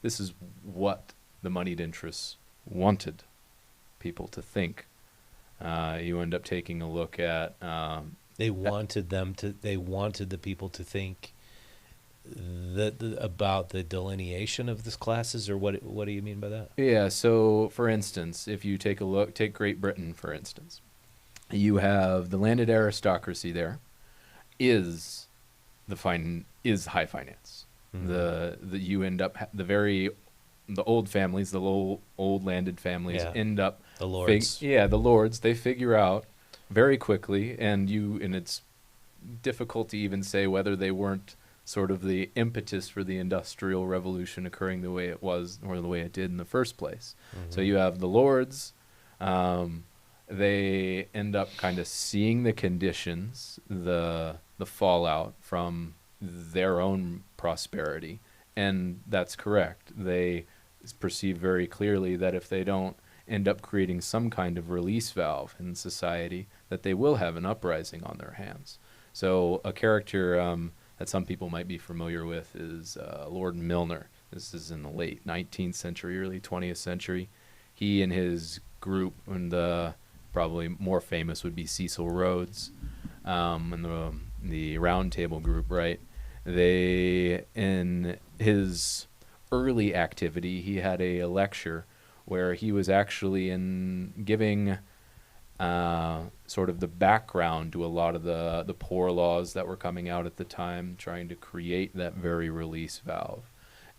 this is what the moneyed interests wanted people to think. You end up taking a look at they wanted the people to think about the delineation of these classes, or what do you mean by that? Yeah, so for instance, if you take Great Britain, for instance, you have the landed aristocracy there is high finance. Mm-hmm. You end up the old families, the old landed families end up the lords. The lords, they figure out very quickly, and it's difficult to even say whether they weren't sort of the impetus for the Industrial Revolution occurring the way it was, or the way it did in the first place. Mm-hmm. So you have the lords they end up kind of seeing the conditions, the fallout from their own prosperity, and that's correct. They perceive very clearly that if they don't end up creating some kind of release valve in society, that they will have an uprising on their hands. So a character that some people might be familiar with is Lord Milner. This is in the late 19th century, early 20th century. He and his group, and the probably more famous would be Cecil Rhodes, and the Round Table group, right? They, in his early activity, he had a lecture where he was actually giving sort of the background to a lot of the poor laws that were coming out at the time, trying to create that very release valve.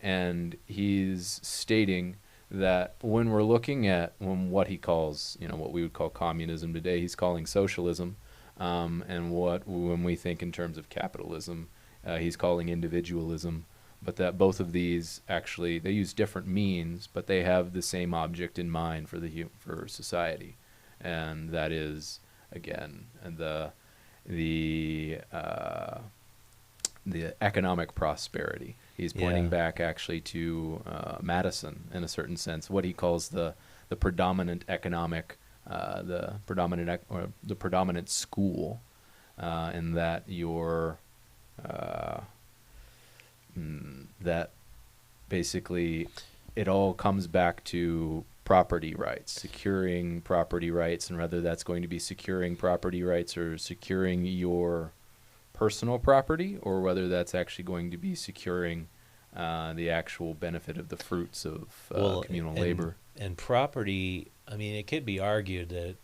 And he's stating that when we're looking at what he calls, what we would call communism today, he's calling socialism, and when we think in terms of capitalism, he's calling individualism. But that both of these actually, they use different means, but they have the same object in mind for society, and that is, again, the economic prosperity. He's pointing back actually to Madison in a certain sense, what he calls the predominant economic, the predominant school, in that that basically it all comes back to property rights, securing property rights, and whether that's going to be securing property rights or securing your personal property, or whether that's actually going to be securing the actual benefit of the fruits of communal labor. And property, I mean, it could be argued that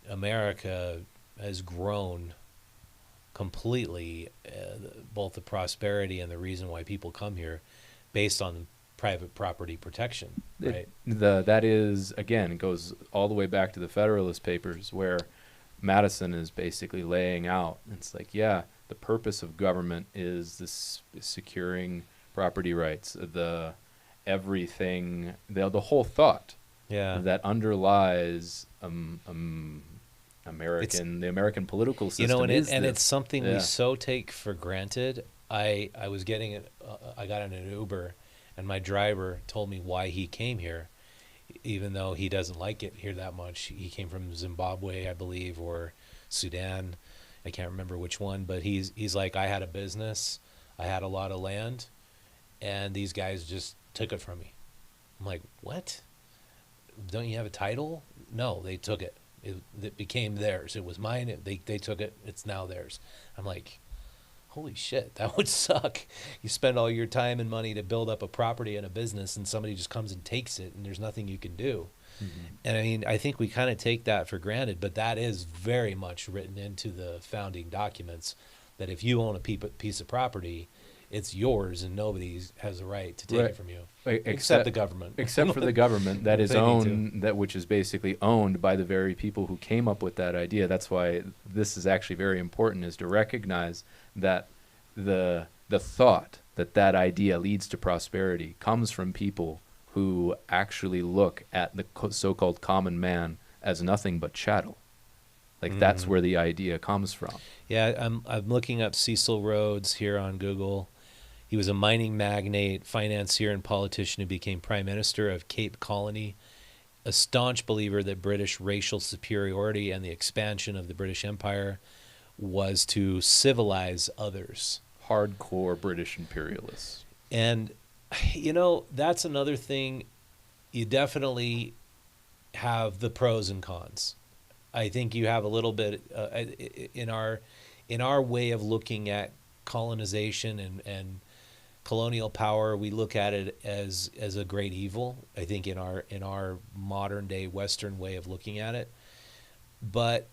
America has grown completely, both the prosperity and the reason why people come here, based on private property protection, right? That is, again, it goes all the way back to the Federalist Papers, where Madison is basically laying out, it's like, the purpose of government is this securing property rights, everything, the whole thought that underlies the American political system. It's something we so take for granted. I was getting it. I got in an Uber, and my driver told me why he came here, even though he doesn't like it here that much. He came from Zimbabwe, I believe, or Sudan. I can't remember which one, but he's like, I had a business, I had a lot of land, and these guys just took it from me. I'm like, what? Don't you have a title? No, they took it. It became theirs. It was mine. They took it. It's now theirs. I'm like, holy shit, that would suck. You spend all your time and money to build up a property and a business, and somebody just comes and takes it, and there's nothing you can do. Mm-hmm. And I mean, I think we kind of take that for granted, but that is very much written into the founding documents, that if you own a piece of property, it's yours, and nobody has a right to take it from you, except the government. Except for the government that is owned, which is basically owned by the very people who came up with that idea. That's why this is actually very important, is to recognize that the thought that idea leads to prosperity comes from people who actually look at the so-called common man as nothing but chattel. Like, that's where the idea comes from. Yeah, I'm looking up Cecil Rhodes here on Google. He was a mining magnate, financier, and politician who became prime minister of Cape Colony, a staunch believer that British racial superiority and the expansion of the British Empire was to civilize others. Hardcore British imperialists. And, that's another thing. You definitely have the pros and cons. I think you have a little bit in our way of looking at colonization and colonial power. We look at it as a great evil, I think, in our modern day Western way of looking at it. But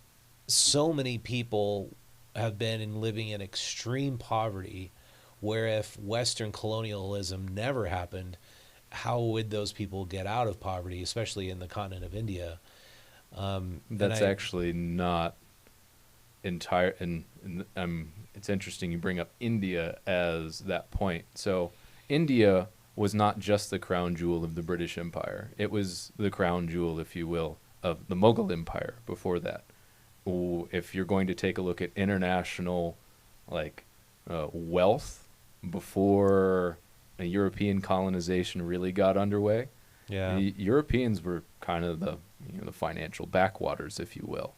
so many people have been living in extreme poverty, where if Western colonialism never happened, how would those people get out of poverty, especially in the continent of India? That's actually not entire, and it's interesting you bring up India as that point. So India was not just the crown jewel of the British Empire. It was the crown jewel, if you will, of the Mughal Empire before that. If you're going to take a look at international like wealth before a European colonization really got underway, Yeah. the Europeans were kind of the the financial backwaters, if you will.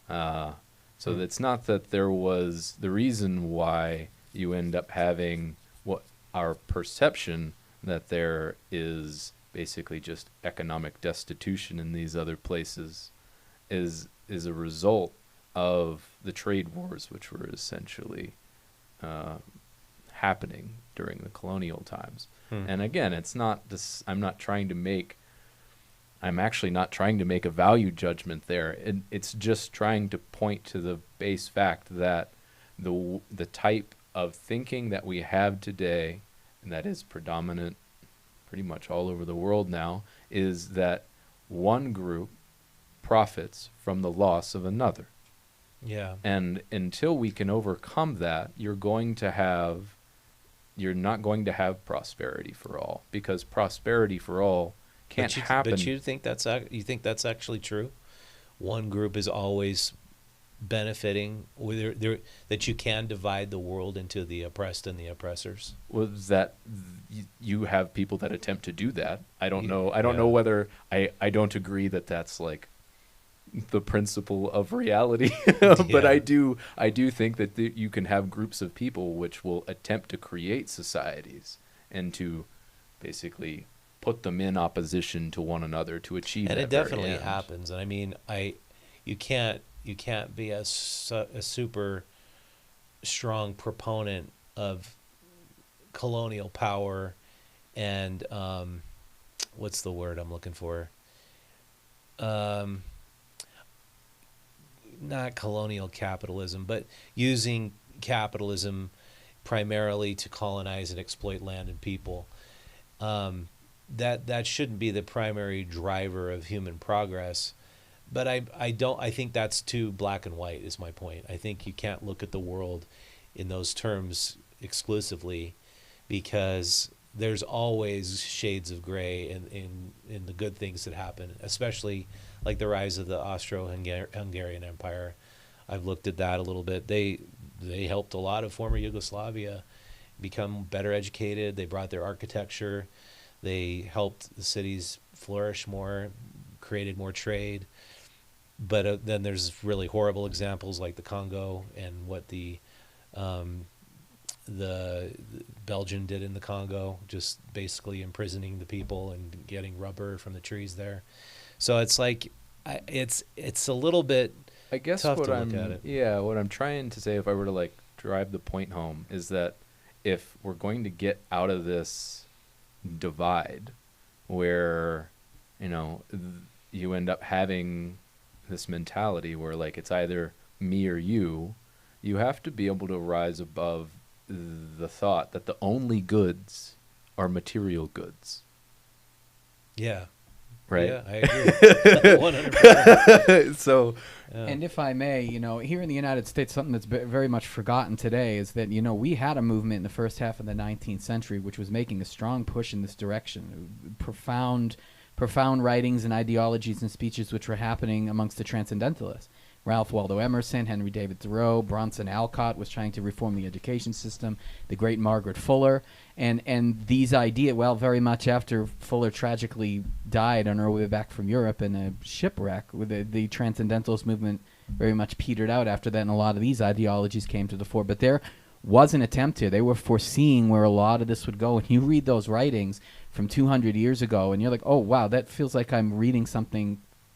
So it's not that there was the reason why you end up having what our perception that there is basically just economic destitution in these other places is a result of the trade wars, which were essentially happening during the colonial times. And again, it's not this. I'm actually not trying to make a value judgment there. It's just trying to point to the base fact that the type of thinking that we have today, and that is predominant pretty much all over the world now, is that one group profits from the loss of another. Yeah. And until we can overcome that, you're not going to have prosperity for all, because prosperity for all can't happen. But you think that's actually true? One group is always benefiting, that you can divide the world into the oppressed and the oppressors? Was that you have people that attempt to do that. I don't know. I don't Yeah. know whether I don't agree that that's like the principle of reality, but Yeah. I do think that you can have groups of people which will attempt to create societies and to basically put them in opposition to one another to achieve. And that it very definitely end. happens. And I mean, you can't be a super strong proponent of colonial power and what's the word I'm looking for? Not colonial capitalism, but using capitalism primarily to colonize and exploit land and people. That shouldn't be the primary driver of human progress. But I think that's too black and white is my point. I think you can't look at the world in those terms exclusively, because there's always shades of gray in the good things that happen, especially like the rise of the Austro-Hungarian Empire. I've looked at that a little bit. They helped a lot of former Yugoslavia become better educated. They brought their architecture. They helped the cities flourish more, created more trade. But then there's really horrible examples like the Congo and what the Belgian did in the Congo, just basically imprisoning the people and getting rubber from the trees there. So it's like it's a little bit I guess tough what to I'm look at it. what I'm trying to say, if I were to like drive the point home, is that if we're going to get out of this divide where you end up having this mentality where like it's either me or you have to be able to rise above the thought that the only goods are material goods, Yeah. right? Yeah, I agree. 100%. So Yeah. And if I may, here in the United States, something that's very much forgotten today is that, we had a movement in the first half of the 19th century which was making a strong push in this direction. Profound writings and ideologies and speeches which were happening amongst the transcendentalists. Ralph Waldo Emerson, Henry David Thoreau, Bronson Alcott was trying to reform the education system, the great Margaret Fuller. And these ideas, very much after Fuller tragically died on her way back from Europe in a shipwreck, the Transcendentalist movement very much petered out after that, and a lot of these ideologies came to the fore. But there was an attempt here. They were foreseeing where a lot of this would go. And you read those writings from 200 years ago, and you're like, oh, wow, that feels like I'm reading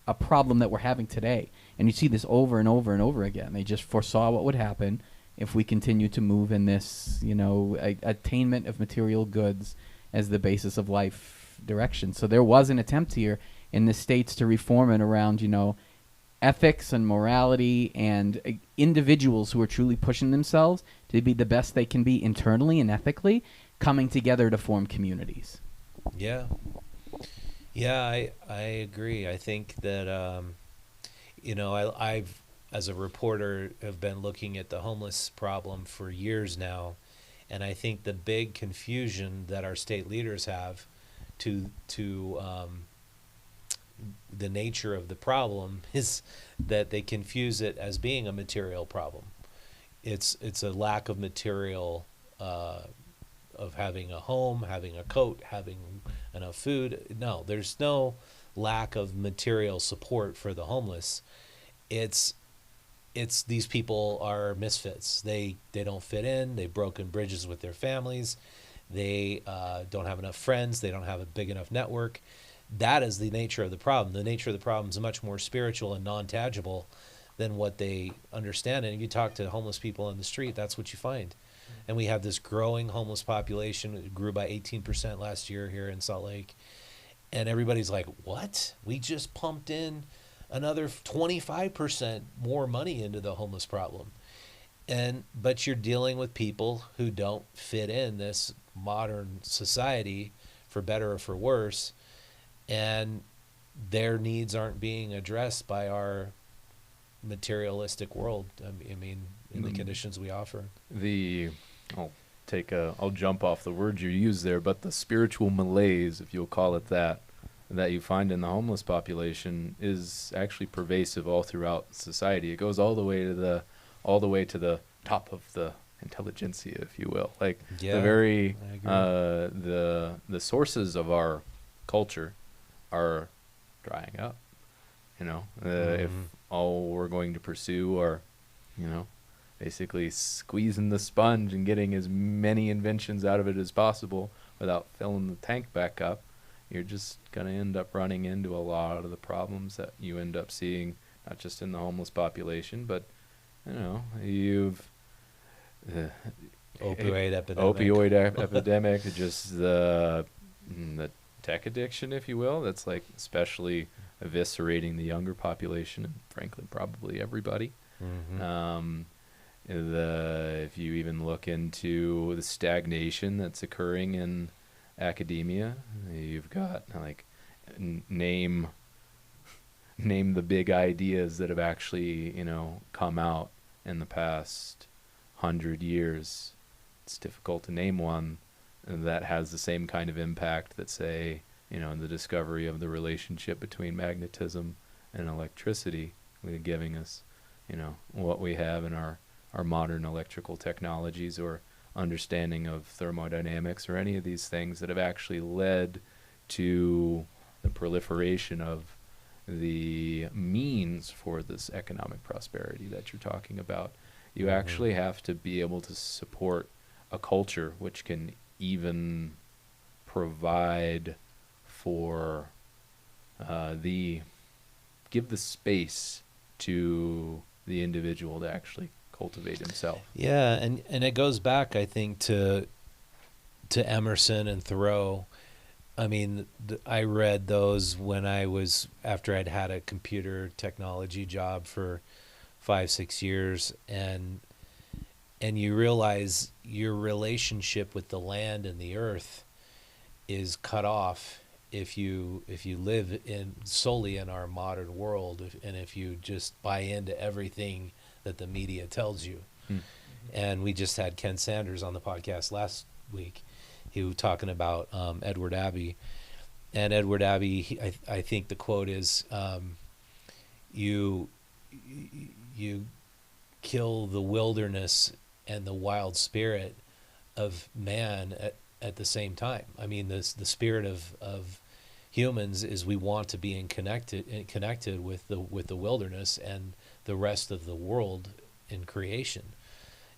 a problem that we're having today. And you see this over and over and over again. They just foresaw what would happen if we continue to move in this, attainment of material goods as the basis of life direction. So there was an attempt here in the states to reform it around, ethics and morality and individuals who are truly pushing themselves to be the best they can be internally and ethically, coming together to form communities. Yeah. Yeah, I agree. I think that I've as a reporter have been looking at the homeless problem for years now, and I think the big confusion that our state leaders have to the nature of the problem is that they confuse it as being a material problem. It's a lack of material, of having a home, having a coat, having enough food. No, there's no lack of material support for the homeless. It's these people are misfits. They don't fit in. They've broken bridges with their families. They don't have enough friends. They don't have a big enough network. That is the nature of the problem. The nature of the problem is much more spiritual and non-tangible than what they understand. And if you talk to homeless people on the street, that's what you find. And we have this growing homeless population. It grew by 18% last year here in Salt Lake. And everybody's like, what? We just pumped in another 25% more money into the homeless problem. But you're dealing with people who don't fit in this modern society, for better or for worse, and their needs aren't being addressed by our materialistic world. I mean, in the conditions we offer. I'll jump off the word you use there, but the spiritual malaise, if you'll call it that you find in the homeless population is actually pervasive all throughout society. It goes all the way to the top of the intelligentsia, if you will. Like Yeah, the very I agree. the sources of our culture are drying up. If all we're going to pursue are, basically squeezing the sponge and getting as many inventions out of it as possible without filling the tank back up, you're just going to end up running into a lot of the problems that you end up seeing, not just in the homeless population, but, you've Opioid epidemic. epidemic, just the tech addiction, if you will, that's like especially eviscerating the younger population and frankly probably everybody. Mhm. If you even look into the stagnation that's occurring in academia, you've got like name the big ideas that have actually come out in the past 100 years. It's difficult to name one that has the same kind of impact that, say, the discovery of the relationship between magnetism and electricity, giving us what we have in our modern electrical technologies, or understanding of thermodynamics, or any of these things that have actually led to the proliferation of the means for this economic prosperity that you're talking about. You actually have to be able to support a culture which can even provide for give the space to the individual to actually cultivate himself. Yeah, and it goes back, I think, to Emerson and Thoreau. I mean, I read those after I'd had a computer technology job for 5-6 years, and you realize your relationship with the land and the earth is cut off if you live solely in our modern world, and if you just buy into everything that the media tells you. And we just had Ken Sanders on the podcast last week. He was talking about Edward Abbey. And Edward Abbey, I think the quote is, you kill the wilderness and the wild spirit of man at the same time. I mean, the spirit of humans is we want to be connected with the wilderness and the rest of the world in creation.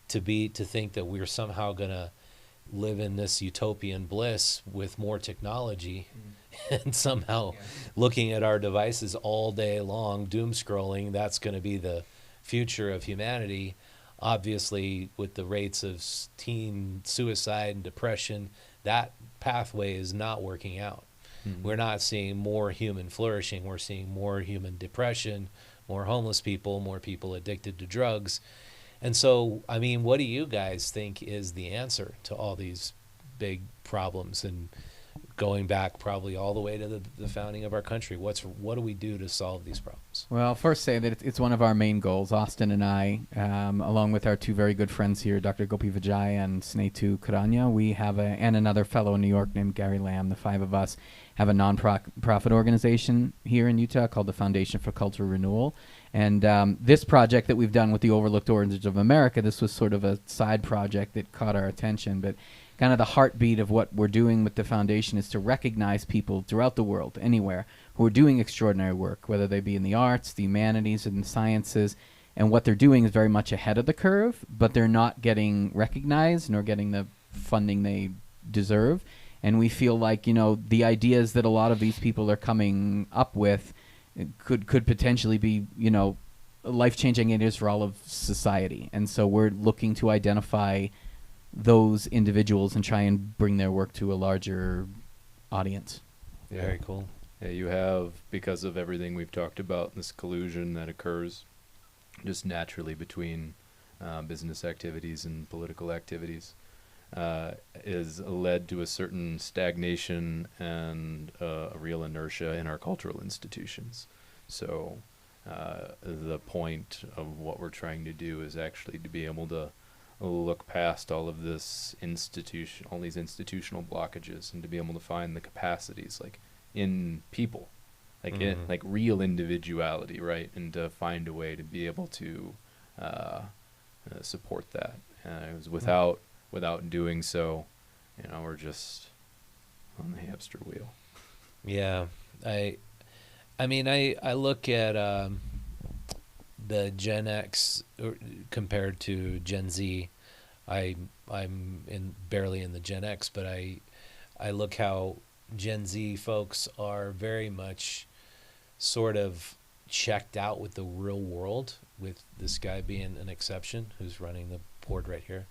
To think that we're somehow gonna live in this utopian bliss with more technology and somehow looking at our devices all day long, doom scrolling, that's going to be the future of humanity. Obviously, with the rates of teen suicide and depression, that pathway is not working out. We're not seeing more human flourishing. We're seeing more human depression, more homeless people, more people addicted to drugs. And so, I mean, what do you guys think is the answer to all these big problems? And going back probably all the way to the founding of our country, what do we do to solve these problems? Well, first say that it's one of our main goals. Austin and I, along with our two very good friends here, Dr. Gopi Vijay and Snetu Karanya, we have and another fellow in New York named Gary Lamb, the five of us, have a non-profit organization here in Utah called the Foundation for Cultural Renewal. And this project that we've done with the Overlooked Origins of America, this was sort of a side project that caught our attention. But kind of the heartbeat of what we're doing with the foundation is to recognize people throughout the world, anywhere, who are doing extraordinary work, whether they be in the arts, the humanities, and the sciences. And what they're doing is very much ahead of the curve, but they're not getting recognized nor getting the funding they deserve. And we feel like, the ideas that a lot of these people are coming up with could potentially be, life-changing ideas for all of society. And so we're looking to identify those individuals and try and bring their work to a larger audience. Very cool. Yeah, you have, because of everything we've talked about, this collusion that occurs just naturally between business activities and political activities, is led to a certain stagnation and a real inertia in our cultural institutions. So the point of what we're trying to do is actually to be able to look past all of this all these institutional blockages, and to be able to find the capacities like in people, like like real individuality, right? And to find a way to be able to support that. It was without doing so, we're just on the hamster wheel. Yeah, I mean, I look at the Gen X compared to Gen Z. I'm barely in the Gen X, but I look how Gen Z folks are very much sort of checked out with the real world, with this guy being an exception who's running the board right here.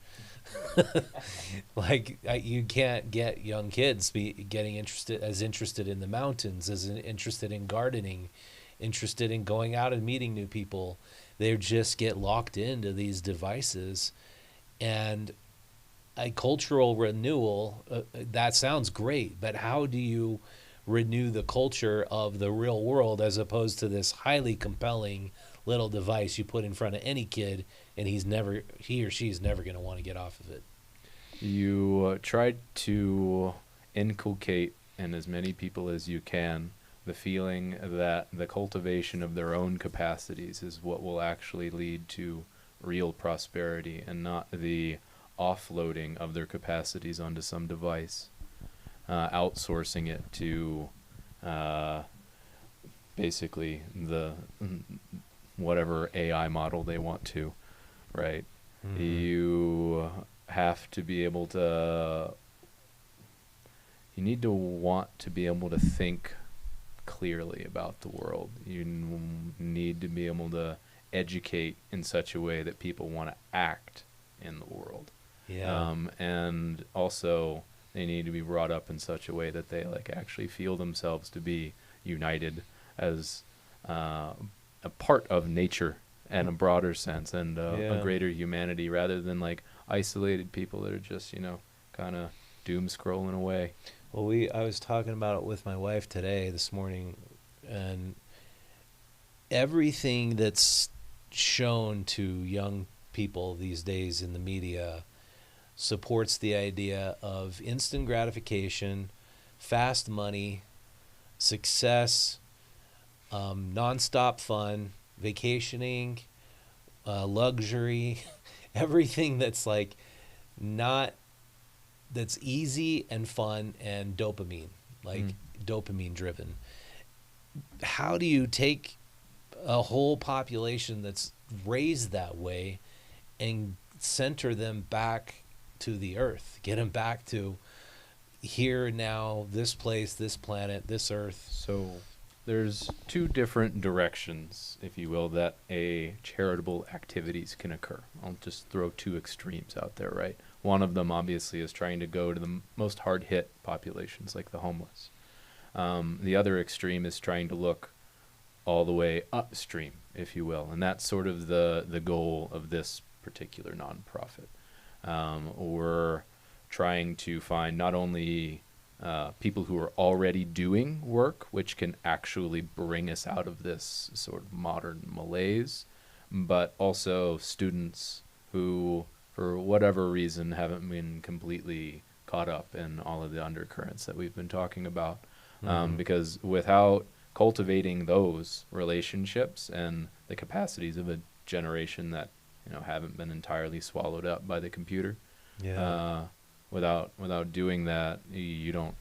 Like, you can't get young kids getting interested in the mountains, as interested in gardening, interested in going out and meeting new people. They just get locked into these devices. And a cultural renewal, that sounds great, but how do you renew the culture of the real world as opposed to this highly compelling little device you put in front of any kid, and he or she's never going to want to get off of it? You try to inculcate in as many people as you can the feeling that the cultivation of their own capacities is what will actually lead to real prosperity, and not the offloading of their capacities onto some device, outsourcing it to basically the whatever AI model they want to, right? Mm-hmm. You have to be able to, you need to want to be able to think clearly about the world. You need to be able to educate in such a way that people want to act in the world. Yeah. And also they need to be brought up in such a way that they actually feel themselves to be united as a part of nature in a broader sense, and a greater humanity, rather than isolated people that are just kind of doom scrolling away. Well, I was talking about it with my wife this morning, and everything that's shown to young people these days in the media supports the idea of instant gratification, fast money, success, nonstop fun, vacationing, luxury, everything that's that's easy and fun and dopamine, dopamine driven. How do you take a whole population that's raised that way and center them back to the earth, get them back to here now, this place, this planet, this earth? So there's two different directions, if you will, that charitable activities can occur. I'll just throw two extremes out there, right? One of them obviously is trying to go to the most hard-hit populations, like the homeless. The other extreme is trying to look all the way upstream, if you will, and that's sort of the goal of this particular nonprofit. We're trying to find not only people who are already doing work, which can actually bring us out of this sort of modern malaise, but also students who, for whatever reason, haven't been completely caught up in all of the undercurrents that we've been talking about. Mhm. because without cultivating those relationships and the capacities of a generation that haven't been entirely swallowed up by the computer, Yeah. without doing that, you don't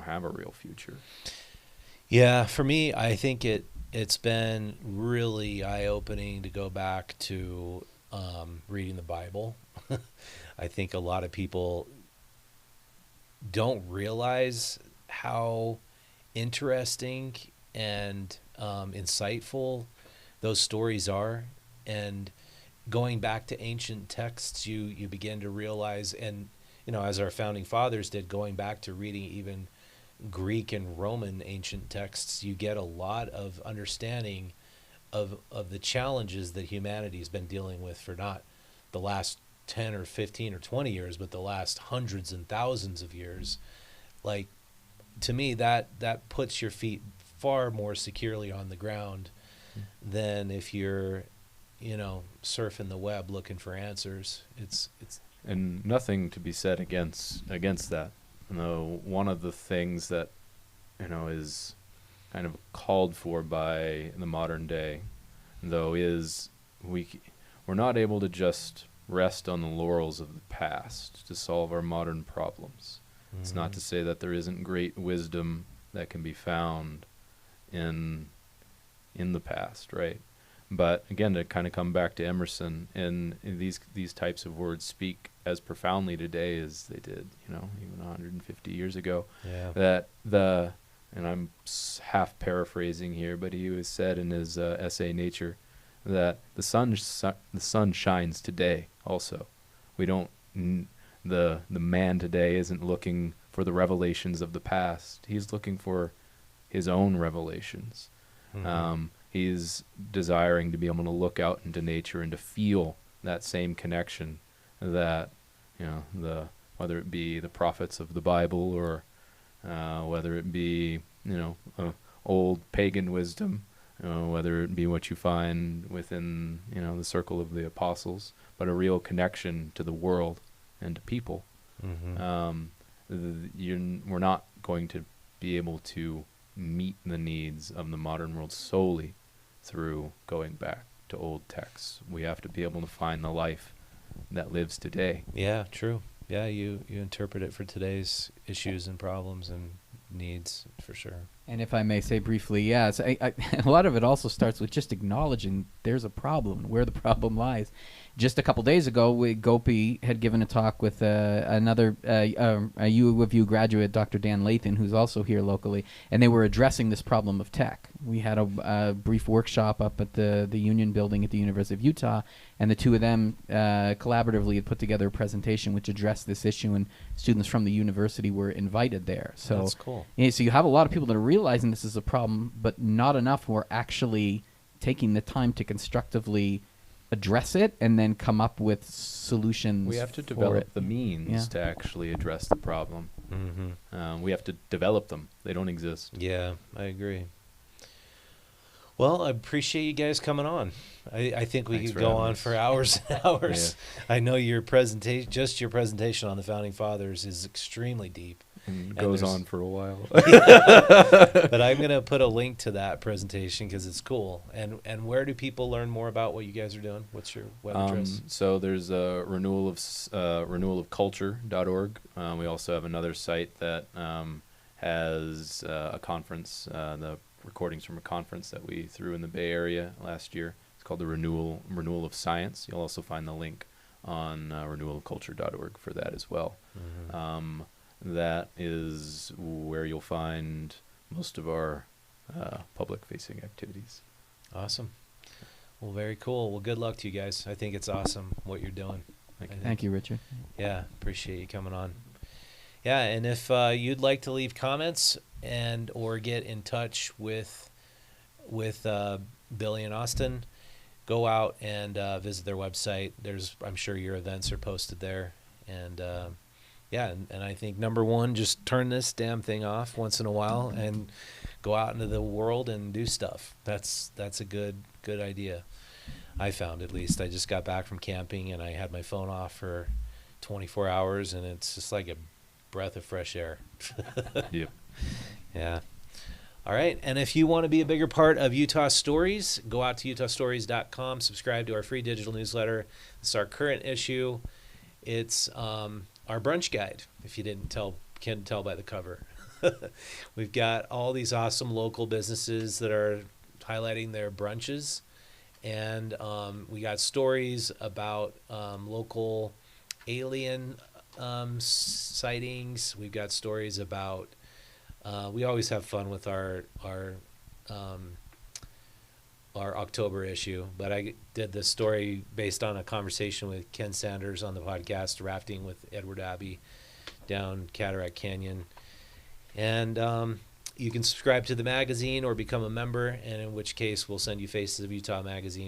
have a real future. Yeah, for me, I think it's been really eye-opening to go back to reading the Bible. I think a lot of people don't realize how interesting and insightful those stories are. And going back to ancient texts, you begin to realize, and as our founding fathers did, going back to reading even Greek and Roman ancient texts, you get a lot of understanding of the challenges that humanity has been dealing with for not the last 10 or 15 or 20 years, but the last hundreds and thousands of years. Like, to me, that puts your feet far more securely on the ground than if you're surfing the web looking for answers. It's And nothing to be said against that. One of the things that is kind of called for by the modern day, though, is we're not able to just rest on the laurels of the past to solve our modern problems. It's not to say that there isn't great wisdom that can be found in the past, right? But again, to kind of come back to Emerson, and these types of words speak as profoundly today as they did, even 150 years ago. Yeah. That and I'm half paraphrasing here, but he was said in his essay Nature that the sun shines today. Also, we don't. The man today isn't looking for the revelations of the past. He's looking for his own revelations. He's desiring to be able to look out into nature and to feel that same connection that whether it be the prophets of the Bible or whether it be old pagan wisdom, whether it be what you find within the circle of the apostles, but a real connection to the world and to people. We're not going to be able to meet the needs of the modern world solely through going back to old texts. We have to be able to find the life that lives today. Yeah, true. Yeah, you interpret it for today's issues and problems and needs, for sure. And if I may say briefly, yes, a lot of it also starts with just acknowledging there's a problem, where the problem lies. Just a couple days ago, Gopi had given a talk with another a U of U graduate, Dr. Dan Lathan, who's also here locally, and they were addressing this problem of tech. We had a brief workshop up at the Union Building at the University of Utah, and the two of them collaboratively had put together a presentation which addressed this issue, and students from the university were invited there. So That's cool. yeah, so you have a lot of people that are realizing this is a problem, but not enough who are actually taking the time to constructively address it and then come up with solutions. We have to for develop it. the means Yeah. to actually address the problem. We have to develop them. They don't exist. Yeah, I agree. Well, I appreciate you guys coming on. I think we Thanks could for go having on us. for hours and hours. I know your presentation on the Founding Fathers is extremely deep. And And goes there's- on for a while. But I'm going to put a link to that presentation because it's cool. And where do people learn more about what you guys are doing? What's your web address? So there's a renewalofculture.org. We also have another site that has a conference, the recordings from a conference that we threw in the Bay Area last year. It's called the Renewal of Science. You'll also find the link on renewalofculture.org for that as well. That is where you'll find most of our public-facing activities. Awesome. Well, very cool. Well, good luck to you guys. I think it's awesome what you're doing. Thank you, Richard. Yeah, appreciate you coming on. Yeah, and if you'd like to leave comments and or get in touch with Billy and Austin, go out and visit their website. I'm sure your events are posted there. And and I think number one, just turn this damn thing off once in a while and go out into the world and do stuff. That's a good idea. I found, at least. I just got back from camping and I had my phone off for 24 hours and it's just like a breath of fresh air. Yep. Yeah. All right. And if you want to be a bigger part of Utah Stories, go out to utahstories.com, subscribe to our free digital newsletter. It's our current issue. It's our brunch guide, if you can't tell by the cover. We've got all these awesome local businesses that are highlighting their brunches. And we got stories about local alien sightings. We've got stories about we always have fun with our October issue, but I did this story based on a conversation with Ken Sanders on the podcast Rafting with Edward Abbey down Cataract Canyon. And you can subscribe to the magazine or become a member, and in which case we'll send you Faces of Utah magazine.